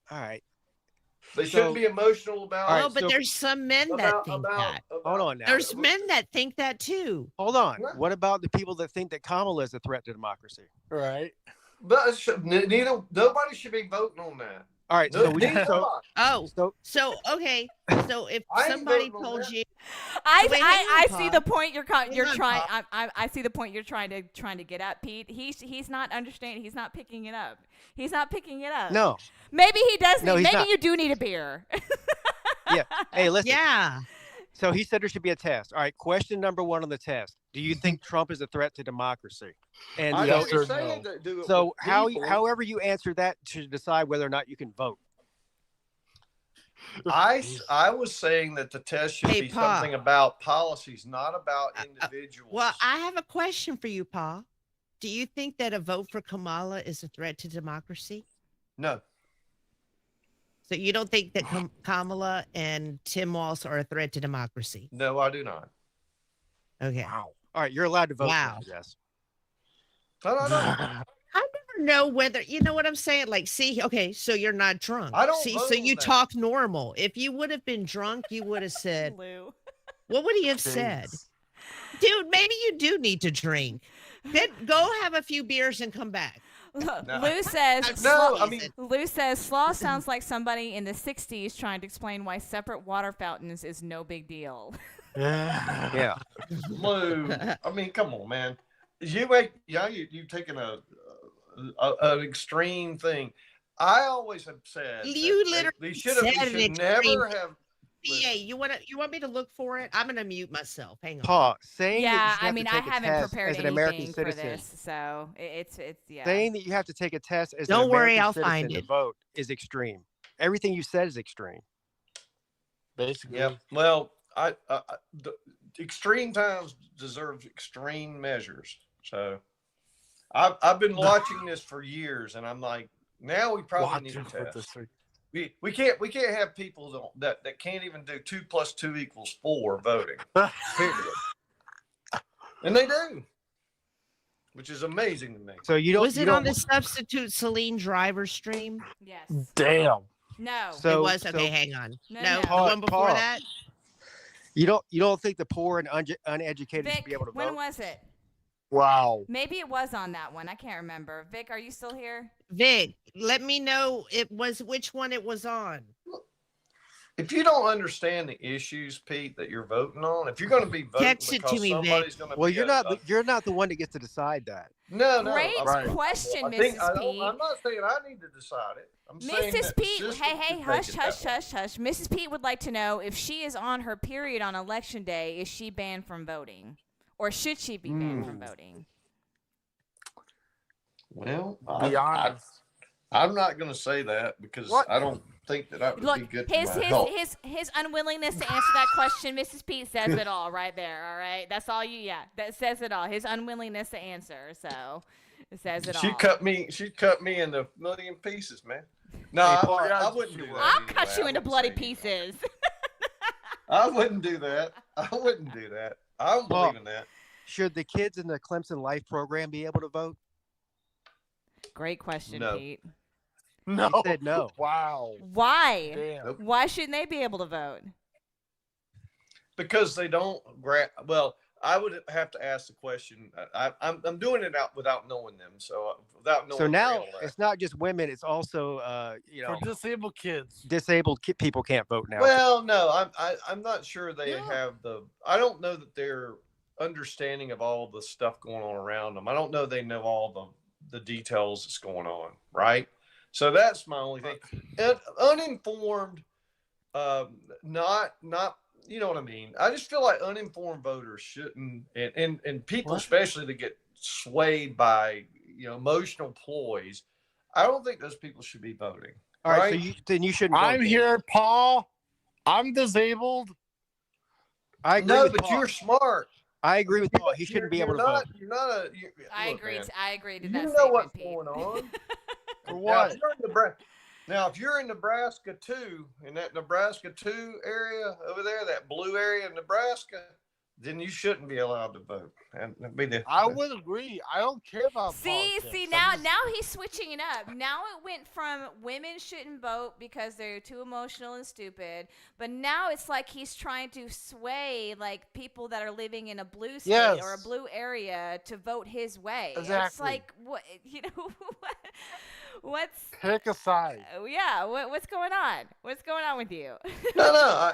All right. They So- shouldn't be emotional about. All right, Oh, but so- there's some men that think that. Hold on now. There's men that think that too. Hold on. What? What about the people that think that Kamala is a threat to democracy? Right. But nobody should be voting on that. All right. No, So we neither so, am I. Oh, so so okay. So if I ain't somebody voting on told that. you, I Wait, hang I on, see Pa. the point you're Hang on, trying. Pa. I see the point you're trying to get at, Pete. He's not understanding. He's not picking it up. He's not picking it up. no. Maybe he does. No, he's Maybe not. you do need a beer. Yeah. Hey, listen. yeah, So he said there should be a test. All right. Question number 1 on the test. Do you think Trump is a threat to democracy? And I so, Yes didn't or say no? to do it so with people. however you answer that to decide whether or not you can vote. I was saying that the test should Hey, be Pa. something about policies, not about individuals. well, I have a question for you, Paul. Do you think that a vote for Kamala is a threat to democracy? no. So you don't think that Kamala and Tim Walz are a threat to democracy? No, I do not. Okay. Wow. All right, you're allowed to vote. Wow. Yes. No, no, no. I never know whether you know what I'm saying. Like, see, okay, so you're not drunk. I don't see, vote so on you that. talk normal. If you would have been drunk, you would have said, Lou. what would he have said? Jeez. Dude, maybe you do need to drink. Then go have a few beers and come back. No. Lou says. No, I mean, Lou says Slaw sounds like somebody in the '60s trying to explain why separate water fountains is no big deal. Yeah. Lou. I mean, come on, man. You taking an extreme thing. I always have said You that literally they should have. said They an should never extreme- have. Yeah, you want me to look for it? I'm gonna mute myself. Hang on. Paul, saying that you Yeah, should have I mean, to I take a haven't test prepared as an American anything for citizen. this, so it's yeah. Saying that you have to take a test as Don't an worry, American I'll citizen find to it. vote is extreme. Everything you said is extreme. Basically. Yeah. Well, the extreme times deserve extreme measures. So, I've been watching this for years, and I'm like, now we probably need Watching a for test. this. We can't have people that can't even do 2 + 2 = 4 voting. Period. And they do, which is amazing to me. So you don't. Was you it don't, on the substitute Celine Driver stream? Yes. Damn. No. So it was okay. so hang on. No, No, no. the Paul- one before Paul. that. You don't think the poor and uneducated should Vic, be able to when vote? was it? Wow. Maybe it was on that one. I can't remember. Vic, are you still here? Vic, let me know it was which one it was on. If you don't understand the issues, Pete, that you're voting on, if you're going to be voting Text it to because me, Vic. somebody's going to Well, be you're not the one that gets to decide that. no. Great right. question, I think- Mrs. Pete. I'm not saying I need to decide it. I'm saying Mrs. that the Pete, system hey, should hush, take it hush, that way. hush, hush. Mrs. Pete would like to know if she is on her period on election day, is she banned from voting? Or should she be banned from voting? Well, Be honest. I'm not going to say that because What? I don't think that would be Look, good his for my health. his unwillingness to answer that question, Mrs. Pete says it all right there. All right, that's all you. Yeah, that says it all. His unwillingness to answer, so it says it She all. cut me into a million pieces, man. No, Hey, I, Paul, I wouldn't do that. I'll either cut way. you I into wouldn't bloody say anything. pieces. I wouldn't do that. I wouldn't do that. I don't Paul. believe in that. Should the kids in the Clemson Life program be able to vote? Great question, No. Pete. No. He said no. Wow. Why? Damn. Nope. Why shouldn't they be able to vote? Because they don't well, I would have to ask the question. I'm doing it out without knowing them, so without knowing. So the now real life. it's not just women; it's also For disabled kids. disabled people can't vote now. Well, no, I'm not sure they Yeah. have the. I don't know that they're understanding of all the stuff going on around them. I don't know they know all the details that's going on, right? So that's my only thing. And uninformed, not you know what I mean. I just feel like uninformed voters shouldn't, and people What? especially that get swayed by emotional ploys. I don't think those people should be voting. All right, right? so then you shouldn't. vote I'm then. here, Paul. I'm disabled. I agree No, with but Paul. you're smart. I agree with Paul. He shouldn't be able to vote. You're not a. I look, agree. man, I agree to you that know statement, what's Pete. going on. For Now, what? if you're in Nebraska too, in that Nebraska 2 area over there, that blue area of Nebraska, then you shouldn't be allowed to vote. And that'd be the, I would agree. I don't care about See, politics. now I'm just- now he's switching it up. Now it went from women shouldn't vote because they're too emotional and stupid, but now it's like he's trying to sway like people that are living in a blue state or a Yes. blue area to vote his way. It's Exactly. like what what's pick a side. yeah, what's going on? What's going on with you? no.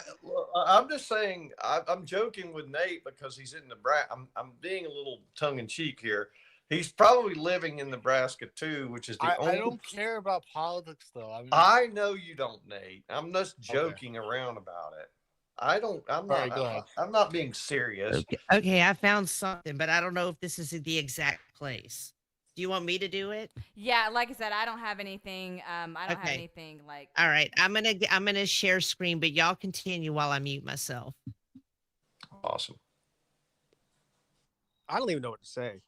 I'm just saying. I'm joking with Nate because he's in Nebraska. I'm being a little tongue in cheek here. He's probably living in Nebraska too, which is the I only. don't care about politics though. I mean, I know you don't, Nate. I'm just joking around about it. I don't. I'm All not. right, go ahead. I'm not being serious. Okay, I found something, but I don't know if this is the exact place. Do you want me to do it? Yeah, like I said, I don't have anything. I don't have Okay. anything like. All right, I'm gonna share screen, but y'all continue while I mute myself. Awesome. I don't even know what to say.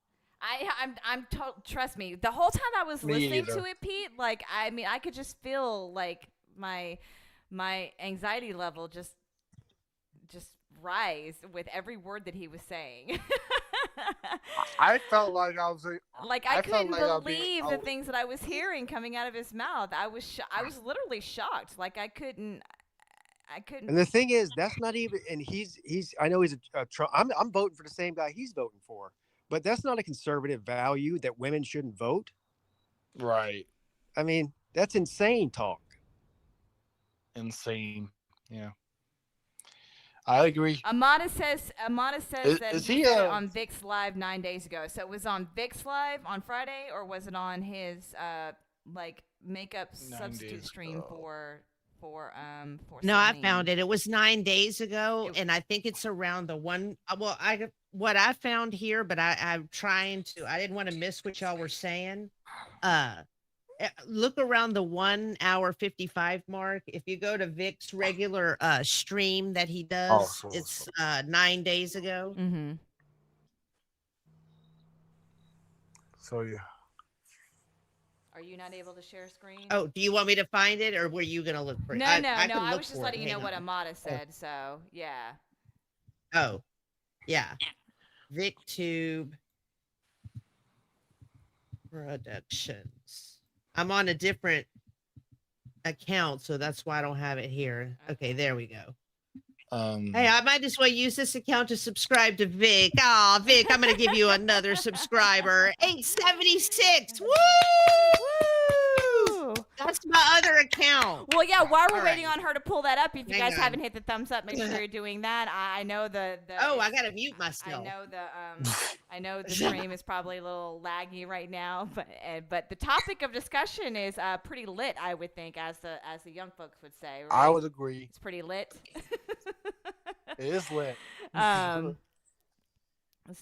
Trust me. The whole time I was Me listening either. to it, Pete, like I mean, I could just feel like my anxiety level just rise with every word that he was saying. I felt like I was. Like I felt couldn't like I was being- believe I the was- things that I was hearing coming out of his mouth. I was literally shocked. Like I couldn't. And the thing is, that's not even. And he's. I know he's a Trump. I'm voting for the same guy he's voting for, but that's not a conservative value that women shouldn't vote. Right. I mean, that's insane talk. Insane. Yeah. I agree. Amada says that Is he he, said it uh, on VIX Live 9 days ago. So it was on VIX Live on Friday, or was it on his like makeup 9 substitute days stream ago. for No, I Celine? found it. It was 9 days ago, It- and I think it's around the one. Well, what I found here, but I'm trying to. I didn't want to miss what y'all were saying. Look around the 1 hour 55 mark. If you go to Vic's regular stream that he does, so- it's 9 days ago. Mm-hmm. So yeah. Are you not able to share screen? Oh, do you want me to find it, or were you gonna look for it? no, I I can look was just for it. letting you know Hang what on. Amada said. So yeah. Oh, yeah. VicTube Productions. I'm on a different account, so that's why I don't have it here. Okay, there we go. Hey, I might as well use this account to subscribe to Vic. Oh, Vic, I'm gonna give you another subscriber. 876. Woo! Woo! That's my other account. Well, yeah. While we're All waiting right. on her to pull that up, if you Hang guys on. haven't hit the thumbs up, make sure you're doing that. I know the Oh, I it's- gotta mute I myself. know I know the stream is probably a little laggy right now, but the topic of discussion is pretty lit, I would think, as the young folks would say. Right? I would agree. It's pretty lit. It is lit.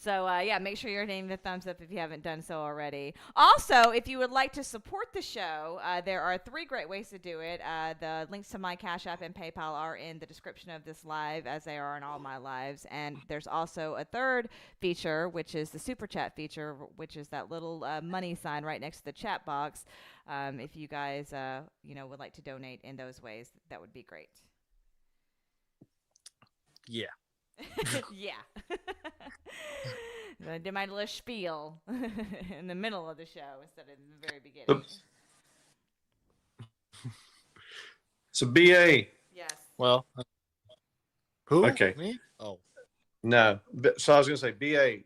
So yeah, make sure you're hitting the thumbs up if you haven't done so already. Also, if you would like to support the show, there are 3 great ways to do it. The links to my Cash App and PayPal are in the description of this live, as they are in all my lives. And there's also a third feature, which is the Super Chat feature, which is that little money sign right next to the chat box. If you guys, would like to donate in those ways, that would be great. Yeah. Yeah. I did my little spiel in the middle of the show instead of the very beginning. So BA, Yes. Well. Who? Okay. Me? Oh. no. So I was going to say BA.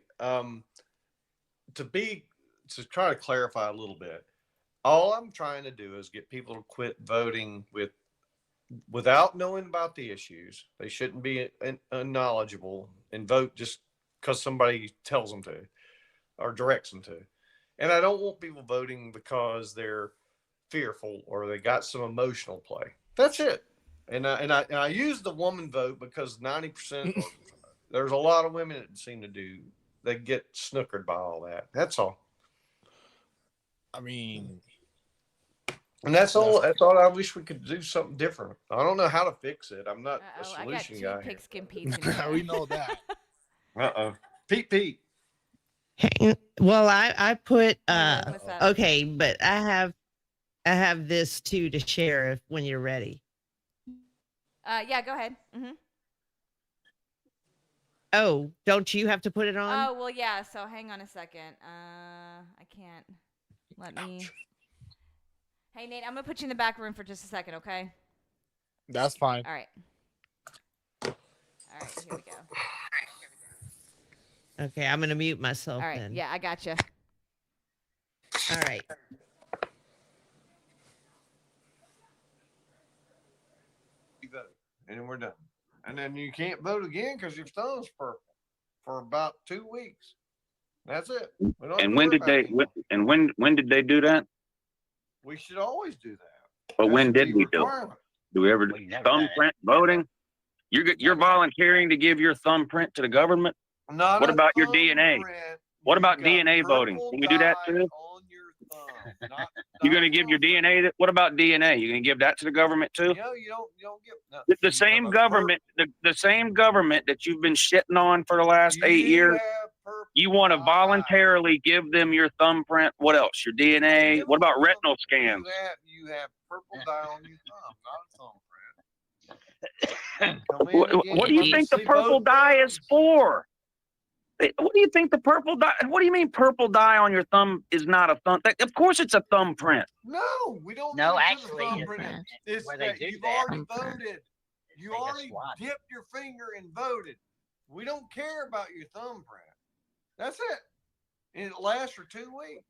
To try to clarify a little bit, all I'm trying to do is get people to quit voting without knowing about the issues. They shouldn't be unknowledgeable and vote just because somebody tells them to or directs them to. And I don't want people voting because they're fearful or they got some emotional play. That's it. And I use the woman vote because 90% there's a lot of women that seem to they get snookered by all that. That's all. I mean, And that's all. That's all. I wish we could do something different. I don't know how to fix it. I'm not a I got solution 2 guy. pigskin skin Pete's in here. we know that. Pete. Well, I put What's that? okay, but I have this too to share when you're ready. Yeah, go ahead. Mm-hmm. Oh, don't you have to put it on? Oh, well, yeah. So hang on a second. I can't. Let me. Hey, Nate, I'm going to put you in the back room for just a second, okay? That's fine. All right. All right, here we go. Okay, I'm gonna mute myself All right. then. Yeah, I got you. All right. You vote, and then we're done. And then you can't vote again because your thumb's purple for about 2 weeks. That's it. We don't have And to when worry did about it they? anymore. And when did they do that? We should always do that. But That when should did be we do it? requirement. Do we ever thumbprint voting? You're volunteering to give your thumbprint to the government. Not What a about your DNA? thumbprint. What You about got DNA voting? purple Can we do that dye too? on your thumb, not- You're not going to a give your thumbprint. DNA? What about DNA? You're going to give that to the government too? No, you don't give no. The same government, the same government that you've been shitting on for the last 8 years. You want to voluntarily give them your thumbprint. What else? Your DNA. What about retinal scans? You have purple dye on your thumb, not a thumbprint. Come in and What do you get think the see purple both dye is thumbs. for? What do you think the purple dye? What do you mean purple dye on your thumb is not a thumb? Of course, it's a thumbprint. No, we don't. No, need to put a actually, thumbprint. It's where they that do you've that. already Thumbprint. voted. You They just already swat it. dipped your finger and voted. We don't care about your thumbprint. That's it. And it lasts for 2 weeks.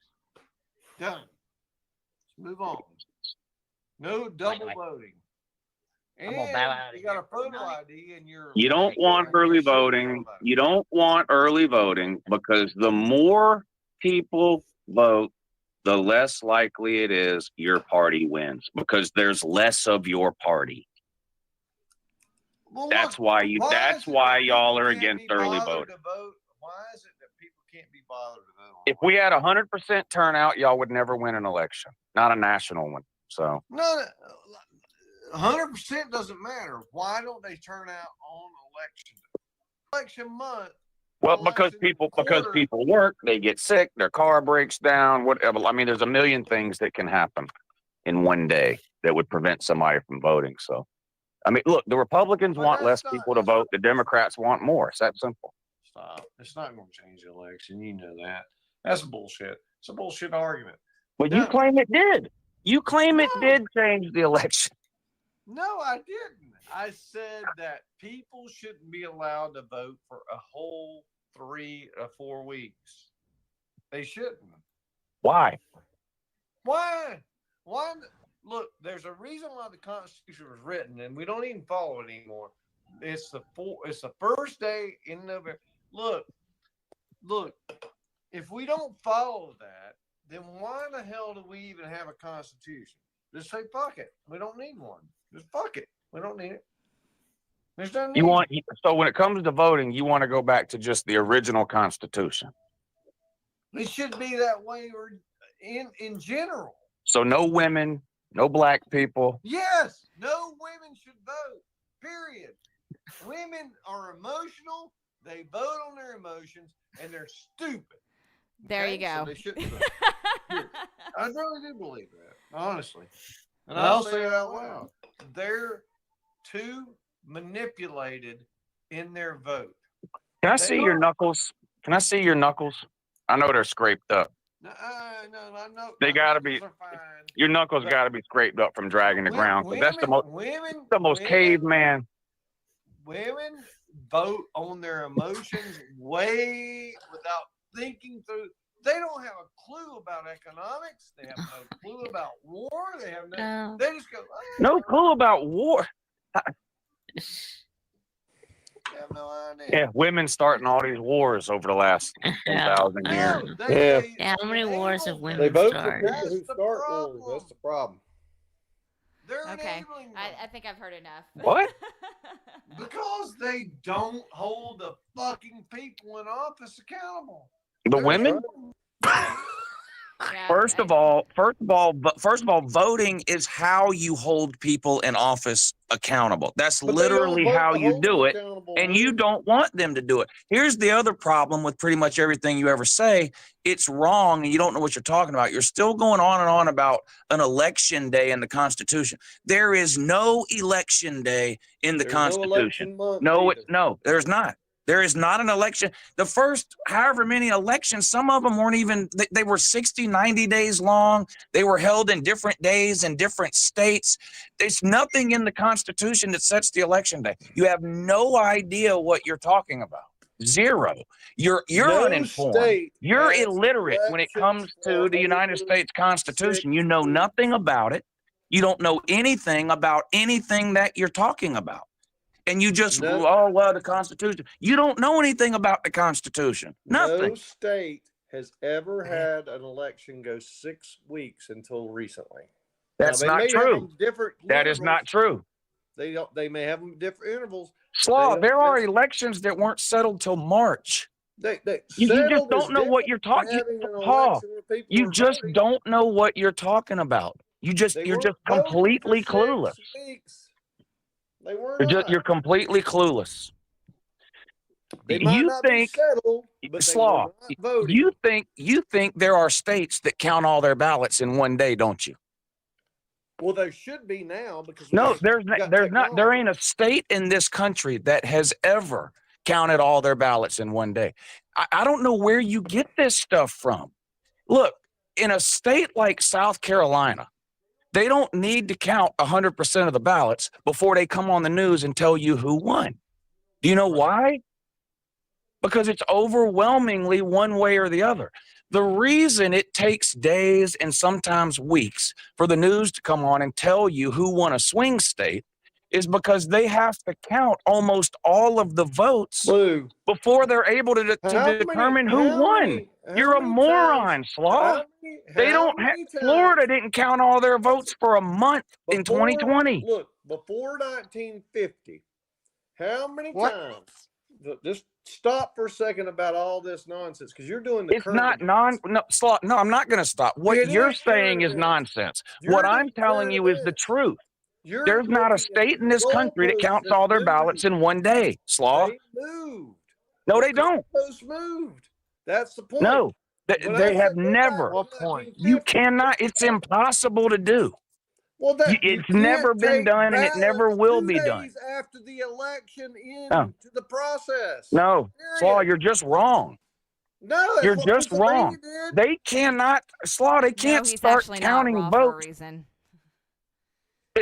Done. Let's move on. No double Wait. voting. I'm And gonna bow out of you got here a for photo tonight. ID and you're. You don't want early voting. You don't want early voting because the more people vote, the less likely it is your party wins because there's less of your party. Well, That's look, why is it y'all that people are can't against be early bothered voting. to vote? Why is it that people can't be bothered to vote? If we had 100% turnout, y'all would never win an election, not a national one. So No, 100% doesn't matter. Why don't they turn out on election month? well, because Election people work, they get sick, their car breaks down, whatever. I mean, there's a million things that can happen in one day that would prevent somebody from voting. So, I mean, look, the Republicans But want less that's not- people to vote. The Democrats want more. It's that simple. Stop. It's not going to change the election. You know that. That's bullshit. It's a bullshit argument. But you No. claim it did. You claim it No. did change the election. No, I didn't. I said that people shouldn't be allowed to vote for a whole 3 or 4 weeks. They shouldn't. Why? Why? Why? Look, there's a reason why the Constitution was written, and we don't even follow it anymore. It's the first day in November. Look. If we don't follow that, then why the hell do we even have a Constitution? Just say fuck it. We don't need one. Just fuck it. We don't need it. There's no need. So when it comes to voting, you want to go back to just the original Constitution. It should be that way, or in general. So no women, no black people. Yes, no women should vote. Period. Women are emotional. They vote on their emotions, and they're stupid. There you Okay? So go. they shouldn't vote. I really do believe that, honestly. And I'll say it out loud. They're too manipulated in their vote. Can I They see your are. knuckles? Can I see your knuckles? I know they're scraped up. No, no. They my gotta be- knuckles are fine. Your knuckles But- got to be scraped up from dragging the ground. 'Cause that's the most women caveman. Women vote on their emotions way without thinking through. They don't have a clue about economics. They have no clue about war. They have no. No. They just go. "Oh, No clue about war. They have no idea. Yeah, women starting all these wars over the last 10,000 No, years. Yeah, how many wars have women They vote started? for people who That's the start wars. problem. That's the problem. They're Okay. enabling them I think I've heard enough. What? because they don't hold the fucking people in office accountable. The They're women? Yeah, First of all, voting is how you hold people in office accountable. That's But they don't literally vote how to you hold do them it. accountable, And man. you don't want them to do it. Here's the other problem with pretty much everything you ever say. It's wrong and you don't know what you're talking about. You're still going on and on about an election day in the Constitution. There is no election day in the There's no Constitution. election month No, either. no, there's not. There is not an election. The first however many elections, some of them weren't even, they were 60, 90 days long. They were held in different days in different states. There's nothing in the Constitution that sets the election day. You have no idea what you're talking about. Zero. You're No uninformed. state You're has illiterate when it comes elections to for the United over States Constitution. 6 You know weeks. nothing about it. You don't know anything about anything that you're talking about. And you just, No. oh, well, the Constitution. You don't know anything about the Constitution. Nothing. No state has ever had an election go 6 weeks until recently. That's Now, they not may have true. them different That is not intervals. true. They don't. They may have them different intervals. Slaw, don't- there are that's- elections that weren't settled till March. They You just settled is don't know what you're different than talking. having an Paul, election where people you are just voting. don't know what you're talking about. You're They just weren't voting for completely 6 clueless. weeks. They were You're not. completely clueless. They might You not be think, settled, but they Slaw, were not voting. you think there are states that count all their ballots in one day, don't you? Well, there should be now because we No, got, there's we got there's not. There technology. ain't a state in this country that has ever counted all their ballots in one day. I don't know where you get this stuff from. Look, in a state like South Carolina, they don't need to count 100% of the ballots before they come on the news and tell you who won. Do you know why? Because it's overwhelmingly one way or the other. The reason it takes days and sometimes weeks for the news to come on and tell you who won a swing state is because they have to count almost all of the votes Lou, before they're able to determine who won. You're a moron, Slaw. They don't have, Florida didn't count all their votes for a month in 2020. Look, before 1950, how many What? times? Just stop for a second about all this nonsense because you're doing the It's current not Slaw. No, I'm not going to stop. What It you're is saying current is events. nonsense. You're What doing I'm telling current you is the events. truth. You're There's not a looking at state in this country that goalposts counts that all their moved. ballots in one day, Slaw. They moved. No, The they don't. goalposts moved. That's the point. No, When I they said have go back never. to What point? You 1950, cannot. It's impossible to do. Well, you It's never can't been take done, and it never ballots will 2 be done. days after the election No. into the process. No, Slaw, Period. you're just wrong. No, that's You're what just Pennsylvania wrong. did. They cannot, Slaw. They No, can't he's start actually not counting wrong for a votes. reason.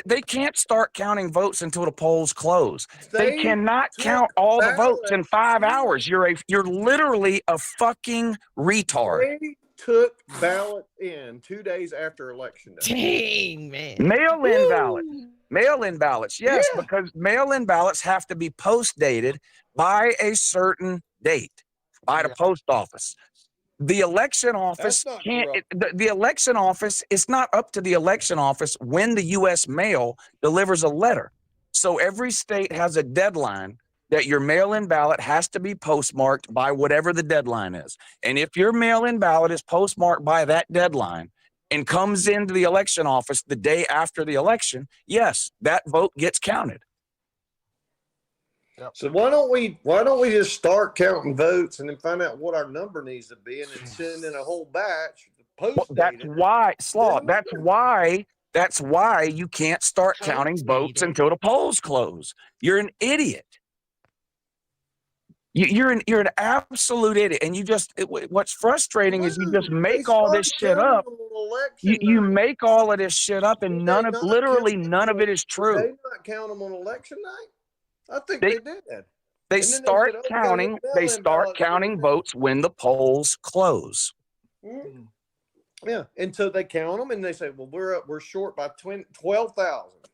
They can't start counting votes until the polls close. They They cannot took count all the votes in ballots 5 in. hours. You're literally a fucking retard. They took ballots in 2 days after election day. Dang, man. Mail-in ballots. Mail-in ballots, yes, Yeah. because mail-in ballots have to be post-dated by a certain date by the post office. The election office That's not can't. corrupt. The election office. It's not up to the election office when the U.S. mail delivers a letter. So every state has a deadline that your mail-in ballot has to be postmarked by whatever the deadline is. And if your mail-in ballot is postmarked by that deadline and comes into the election office the day after the election, yes, that vote gets counted. So why don't we just start counting votes and then find out what our number needs to be and then send in a whole batch post Well, that's why, Slaw. That's why you can't start counting votes Post-dated. until the polls close. You're an idiot. You're an absolute idiot. And what's frustrating is you just make all this shit up. You make all of this shit up, and none of it is Did true. they not count them on election night? I think they did. They And then start said, okay, counting. let's They mail-in start ballots counting in. votes when the polls close. Mhm. Yeah, and so they count them, and they say, "Well, we're short by 12,000,"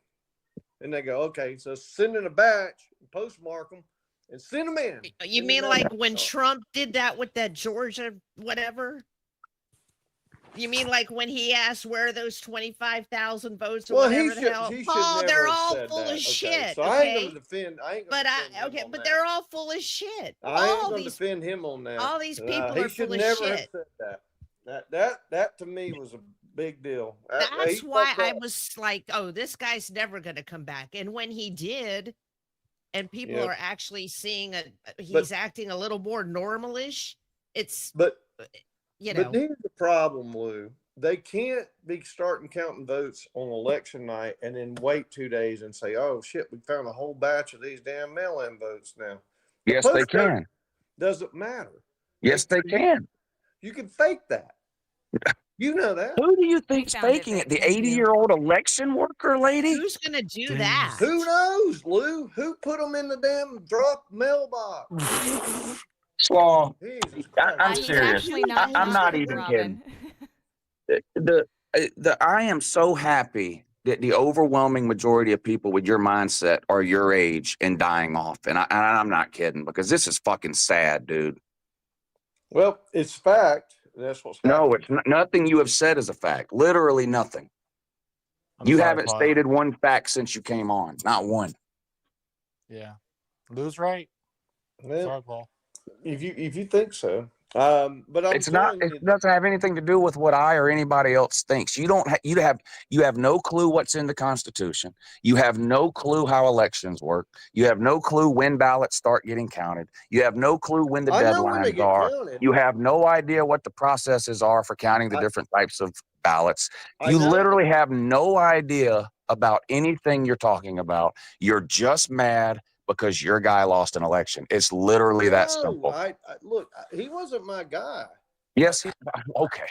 and they go, "Okay, so send in a batch, postmark them, and send them in." You Send mean them like in. when Trump did that with that Georgia whatever? You mean like when he asked where are those 25,000 votes or Well, whatever the hell? he should Paul, never they're have all said full that. of Okay, shit. so I ain't Okay, gonna defend. I ain't but gonna defend him on but that. they're all full of shit. I ain't All gonna these defend him on that. all these people He are should full of never have shit. said that. That to me was a big deal. That's He why fucked I up. was like, oh, this guy's never gonna come back. And when he did, and people Yep. are actually seeing he's acting a little more normalish. It's But you know. But here's the problem, Lou. They can't be starting counting votes on election night and then wait 2 days and say, "Oh shit, we found a whole batch of these damn mail-in votes now." Yes, they Postcard can. Doesn't matter. Yes, they can. You can fake that. You know that. Who do you think's found it, faking it? Vic. The Thank you. 80-year-old election worker lady? Who's gonna do that? Who knows, Lou? Who put them in the damn drop mailbox? Slaw. Jesus I'm Christ. He's serious. actually not. I'm he's not not even Robin. I am so happy that the overwhelming majority of people with your mindset are your age and dying off. And I'm not kidding, because this is fucking sad, dude. Well, it's fact. That's what's happening. No, it's nothing you have said is a fact. Literally nothing. You haven't stated one fact since you came on. Not one. Yeah. Lou's right. Well, Sorry, Paul. if you think so, But I'm It's not. telling It you, doesn't have anything to do with what I or anybody else thinks. You don't. You have no clue what's in the Constitution. You have no clue how elections work. You have no clue when ballots start getting counted. You have no clue when the I know when they deadlines get are. counted. You have no idea what the processes are for counting the I, different types of ballots. I You know. literally have no idea about anything you're talking about. You're just mad because your guy lost an election. It's literally that No, simple. look. He wasn't my guy. Yes. Okay.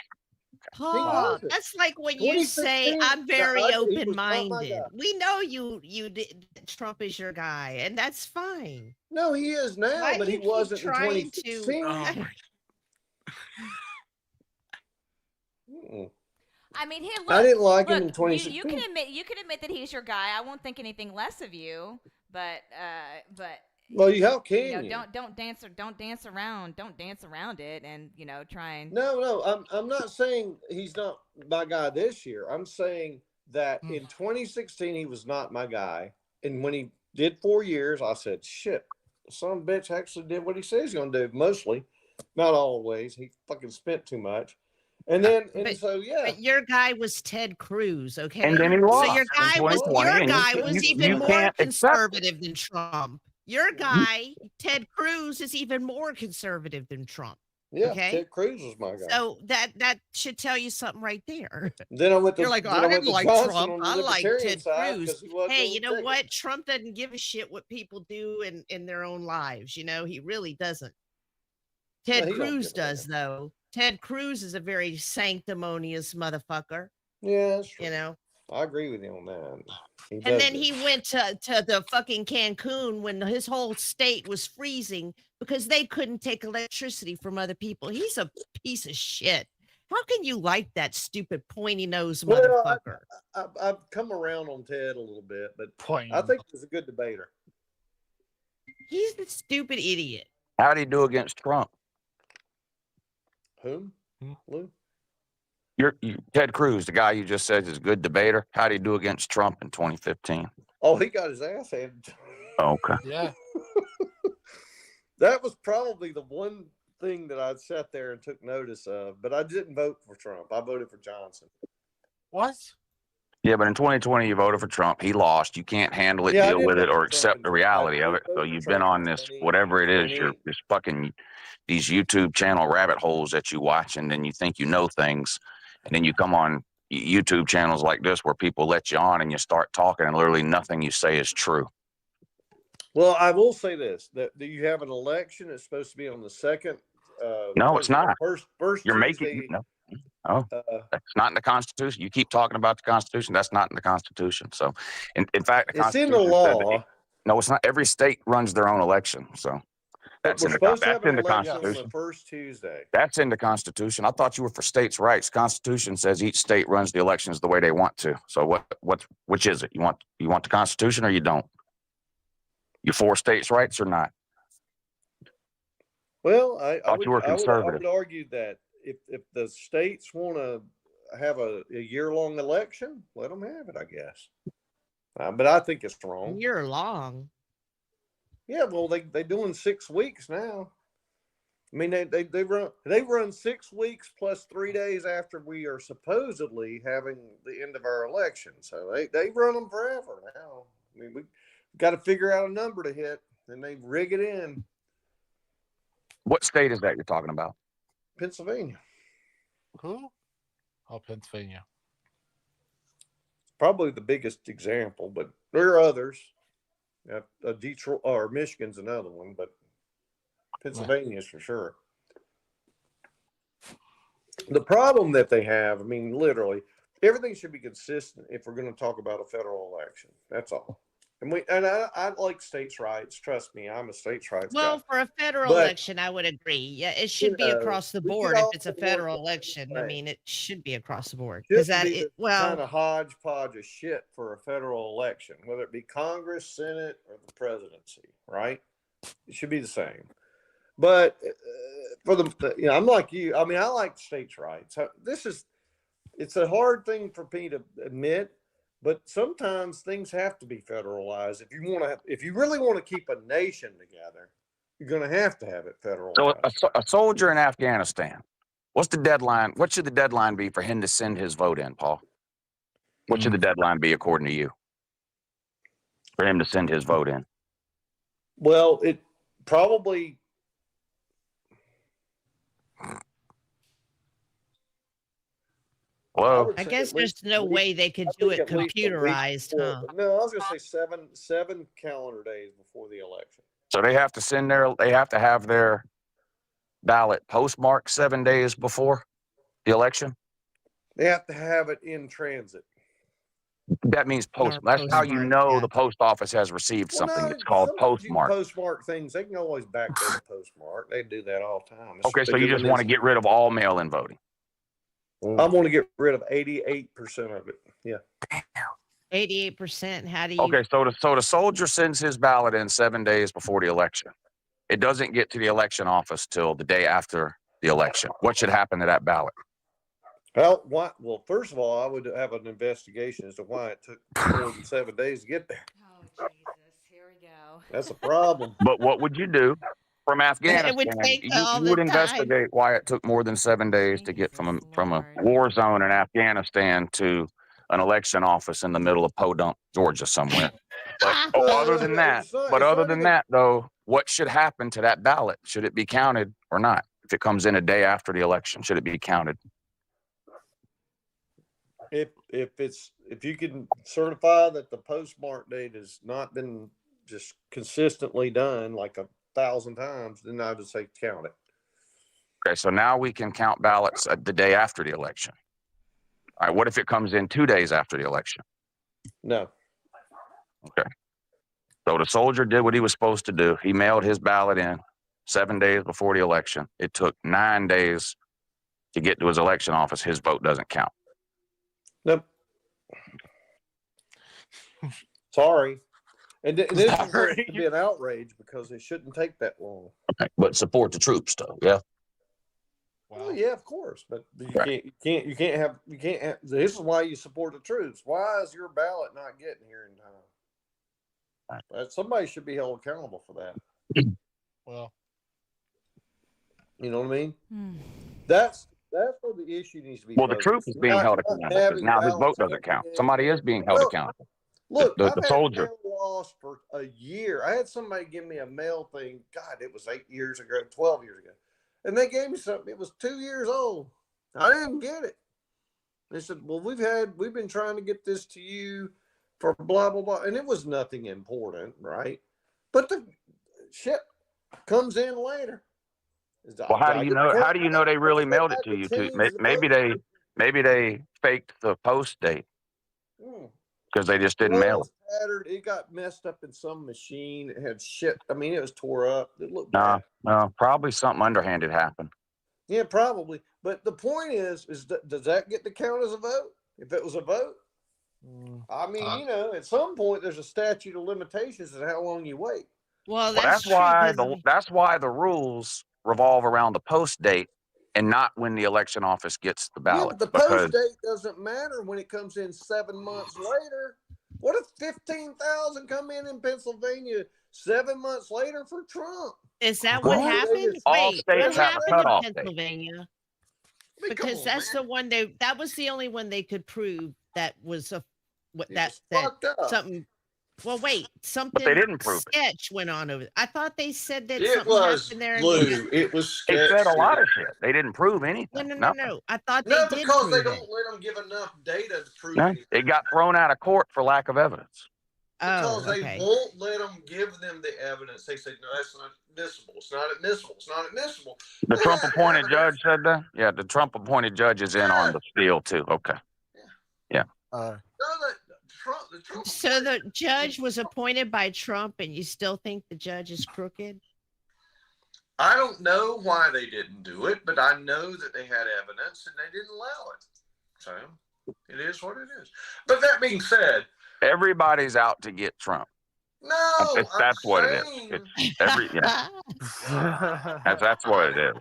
He Paul, wasn't. that's like when you say 2016. I'm very He was not my open-minded. guy. We know you did, Trump is your guy, and that's fine. No, he is now, Why but do he you keep wasn't in trying 2016. to? Mm-mm. I mean, look, I didn't like him in look, 2016. you can admit that he's your guy. I won't think anything less of you, but Well, how you can know, you? don't dance around it, and try and. No, I'm not saying he's not my guy this year. I'm saying that in 2016 he was not my guy, and when he did 4 years, I said, "Shit, the son of a bitch actually did what he says he's gonna do." Mostly, not always. He fucking spent too much, and then But your guy was Ted Cruz, okay? And then he So lost your in guy was 2020, and you even more can't accept it. conservative than Trump. Your guy, Ted Cruz, is even more conservative than Trump. yeah, Okay. Ted Cruz was my guy. So that should tell you something right there. Then I went to You're like, then I went didn't to like Johnson Trump. on the I like Libertarian Ted side Cruz. 'cause he wasn't Hey, on you the know ticket. what? Trump doesn't give a shit what people do in their own lives. He really doesn't. Ted he don't Cruz give a does, though. Ted Cruz is a very sanctimonious motherfucker. Yeah, that's true. I agree with you on that. And then he went to the fucking Cancun when his whole state was freezing because they couldn't take electricity from other people. He's a piece of shit. How can you like that stupid pointy nose motherfucker? I've come around on Ted a little bit, but I think he's a good debater. He's a stupid idiot. How'd he do against Trump? Whom? Lou? Ted Cruz, the guy you just said is a good debater. How'd he do against Trump in 2015? Oh, he got his ass handed. Okay. Yeah. That was probably the one thing that I sat there and took notice of, but I didn't vote for Trump. I voted for Johnson. What? Yeah, but in 2020 you voted for Trump. He lost. You can't handle it, Yeah, I deal did with vote it, or for Trump accept in the reality of it. 2020. So I did you've vote for been Trump on in this, 2020. whatever it is, you're this fucking these YouTube channel rabbit holes that you watch, and then you think you know things, and then you come on YouTube channels like this where people let you on and you start talking, and literally nothing you say is true. Well, I will say this: that you have an election. It's supposed to be on the second. No, it's not. First You're Tuesday. making no. Oh, that's not in the Constitution. You keep talking about the Constitution. That's not in the Constitution. So, in fact, the It's in Constitution the said that law. no, it's not. Every state runs their own election. So that's We're in the supposed to have that's in an the election on Constitution. the first Tuesday. That's in the Constitution. I thought you were for states' rights. Constitution says each state runs the elections the way they want to. So which is it? You want the Constitution or you don't? You for states' rights or not? Well, I Thought you were conservative. would argue that if the states want to have a year-long election, let them have it, I guess. But I think it's wrong. You're long. Yeah, well, they doing 6 weeks now. I mean, they run 6 weeks plus 3 days after we are supposedly having the end of our election. So they run them forever now. I mean, we got to figure out a number to hit, and they rig it in. What state is that you're talking about? Pennsylvania. Who? Oh, Pennsylvania. Probably the biggest example, but there are others. Detroit or Michigan's another one, but Pennsylvania is for sure. The problem that they have, I mean, literally, everything should be consistent if we're going to talk about a federal election. That's all. And I like states' rights. Trust me, I'm a states' rights Well, guy. for a federal But, election, I would agree. Yeah, it should be across the we board could if all it's a work federal on the election. I same. mean, it should be across the board Shouldn't because be this well, kind of hodgepodge of shit for a federal election, whether it be Congress, Senate, or the presidency, right? It should be the same. But for I'm like you. I mean, I like states' rights. It's a hard thing for me to admit, but sometimes things have to be federalized if you really want to keep a nation together. you're going to have it federal. So a soldier in Afghanistan, what's the deadline? What should the deadline be for him to send his vote in, Paul? What should the deadline be according to you for him to send his vote in? Well, it probably. Well, I guess there's no way they could do it computerized, huh? No, I was going to say seven calendar days before the election. so they have to have their ballot postmarked 7 days before the election. They have to have it in transit. That means that's how you postmark, know yeah. the post office has received something. no, It's called sometimes you can postmark. postmark things. They can always backdate a postmark. They do that all the time. Okay, so you just want to get rid of all mail-in voting. I want to get rid of 88% of it. Yeah. 88%. How do you? Okay, so the soldier sends his ballot in 7 days before the election. It doesn't get to the election office till the day after the election. What should happen to that ballot? Well, Well, first of all, I would have an investigation as to why it took more than 7 days to get there. Oh, Jesus. Here we go. That's a problem. But what would you do from Afghanistan? It would take all You the would time. investigate why it took more than 7 days to get from a Lord. war zone in Afghanistan to an election office in the middle of Podunk, Georgia, somewhere. But other than that, though, what should happen to that ballot? Should it be counted or not? If it comes in a day after the election, should it be counted? If you can certify that the postmark date has not been just consistently done like 1,000 times, then I would say count it. Okay, so now we can count ballots the day after the election. All right, what if it comes in 2 days after the election? No. Okay. So the soldier did what he was supposed to do. He mailed his ballot in 7 days before the election. It took 9 days to get to his election office. His vote doesn't count. Nope. Sorry. And this is supposed to be an outrage because it shouldn't take that long. Okay. But support the troops, though. Yeah. Well, yeah, of course, but you can't have. This is why you support the troops. Why is your ballot not getting here in time? Somebody should be held accountable for that. Well, You know what I mean? Hmm. That's where the issue needs to be. Well, the focused. troop is being Not- held not accountable because having now his ballots vote doesn't coming count. in. Somebody is being held Well, accountable. Look, The I've had soldier. mail lost for a year. I had somebody give me a mail thing. God, it was 8 years ago, 12 years ago. And they gave me something. It was 2 years old. I didn't get it. They said, well, we've been trying to get this to you for blah, blah, blah. And it was nothing important, right? But the shit comes in later. Well, how do you know? How do you know they really mailed it to you? Maybe they faked the post date because they just didn't mail it. Scattered. It got messed up in some machine. It had shit. I mean, it was tore up. It looked No, bad. probably something underhanded happened. Yeah, probably. But the point is does that get to count as a vote? If it was a vote, I mean, at some point there's a statute of limitations of how long you wait. Well, Well, that's true, that's why the rules revolve around the post date and not when the election office gets the Yeah, ballot. but the post date doesn't matter when it comes in 7 months later. What if 15,000 come in Pennsylvania 7 months later for Trump? Is that what Well, happened? all Wait, states what have a happened cutoff in date. Pennsylvania? I mean, come Because on, that's man. the one that was the only one they could prove that was It was fucked up. something. Well, wait, something they didn't prove it. sketch went on over. I thought they said that It something was happened there. blue. It was They said a sketchy. lot of shit. They didn't prove anything. No. Nothing. I thought they No, did because they prove don't it. let them give enough data to prove No, anything. it got thrown out of court for lack of evidence. Because Oh, they okay. won't let them give them the evidence. They say, no, that's not admissible. It's not admissible. It's not admissible. The They Trump have appointed evidence. judge said that? Yeah, the Trump appointed judge is in on the deal too. Okay. No, the Trump So the judge was appointed by Trump, and you still think the judge is crooked? I don't know why they didn't do it, but I know that they had evidence and they didn't allow it. So it is what it is. But that being said, Everybody's out to get Trump. no, That's what it is. saying- It's that's what it is.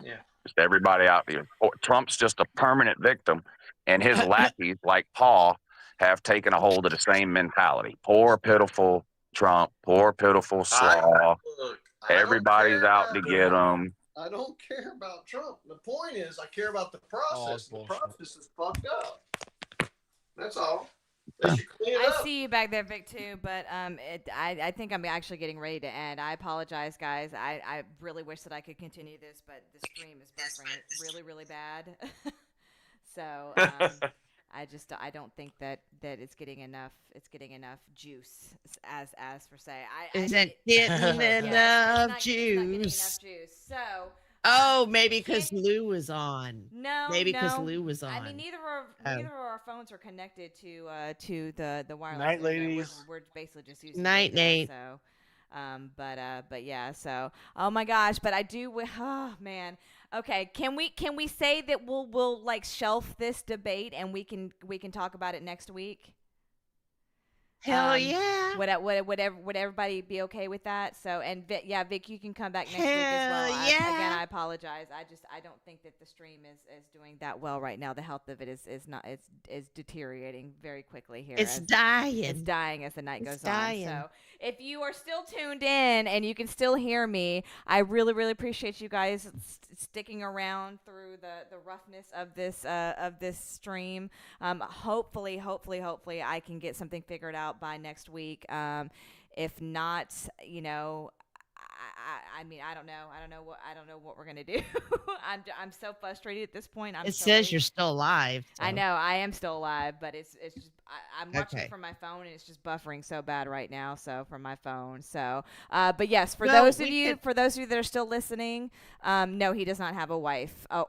Yeah. Just everybody out there. Trump's just a permanent victim, and his lackeys like Paul have taken a hold of the same mentality. Poor pitiful Trump. Poor pitiful Slaw. Look, I don't Everybody's care out to about get Trump. them. I don't care about Trump. The point is, I care about the process. The bullshit. process is fucked up. That's all. They should clean it I up. see you back there, Vic, too. But I think I'm actually getting ready to end. I apologize, guys. I really wish that I could continue this, but the stream is buffering really, really bad. So I don't think that it's getting enough. It's getting enough juice, as for say. Isn't Yeah, getting it's enough not getting enough juice. juice. So. Oh, maybe because can't- Lou was on. No, Maybe because no. Lou was on. I mean, neither of our phones are connected to the wireless. Night, internet. ladies. We're basically just using Night, data, Nate. So, but yeah. So, oh my gosh, but I do. Oh man. Okay, can we say that we'll like shelf this debate and we can talk about it next week? Hell yeah. Would everybody be okay with that? So, and Vic, yeah, Vic, you can come back next week as well. Hell yeah. Again, I apologize. I don't think that the stream is doing that well right now. The health of it is not is deteriorating very quickly here. It's as- dying. It's dying as the night It's goes dying. on. So if you are still tuned in and you can still hear me, I really, really appreciate you guys sticking around through the roughness of this stream. Hopefully, I can get something figured out by next week. If not, I mean, I don't know what we're gonna do. I'm so frustrated at this point. It says ready. you're still alive. I so- know I am still alive, but it's just I'm watching Okay. it from my phone and it's just buffering so bad right now. So from my phone. So, but yes, for No, those of we you can- that are still listening, no, he does not have a wife or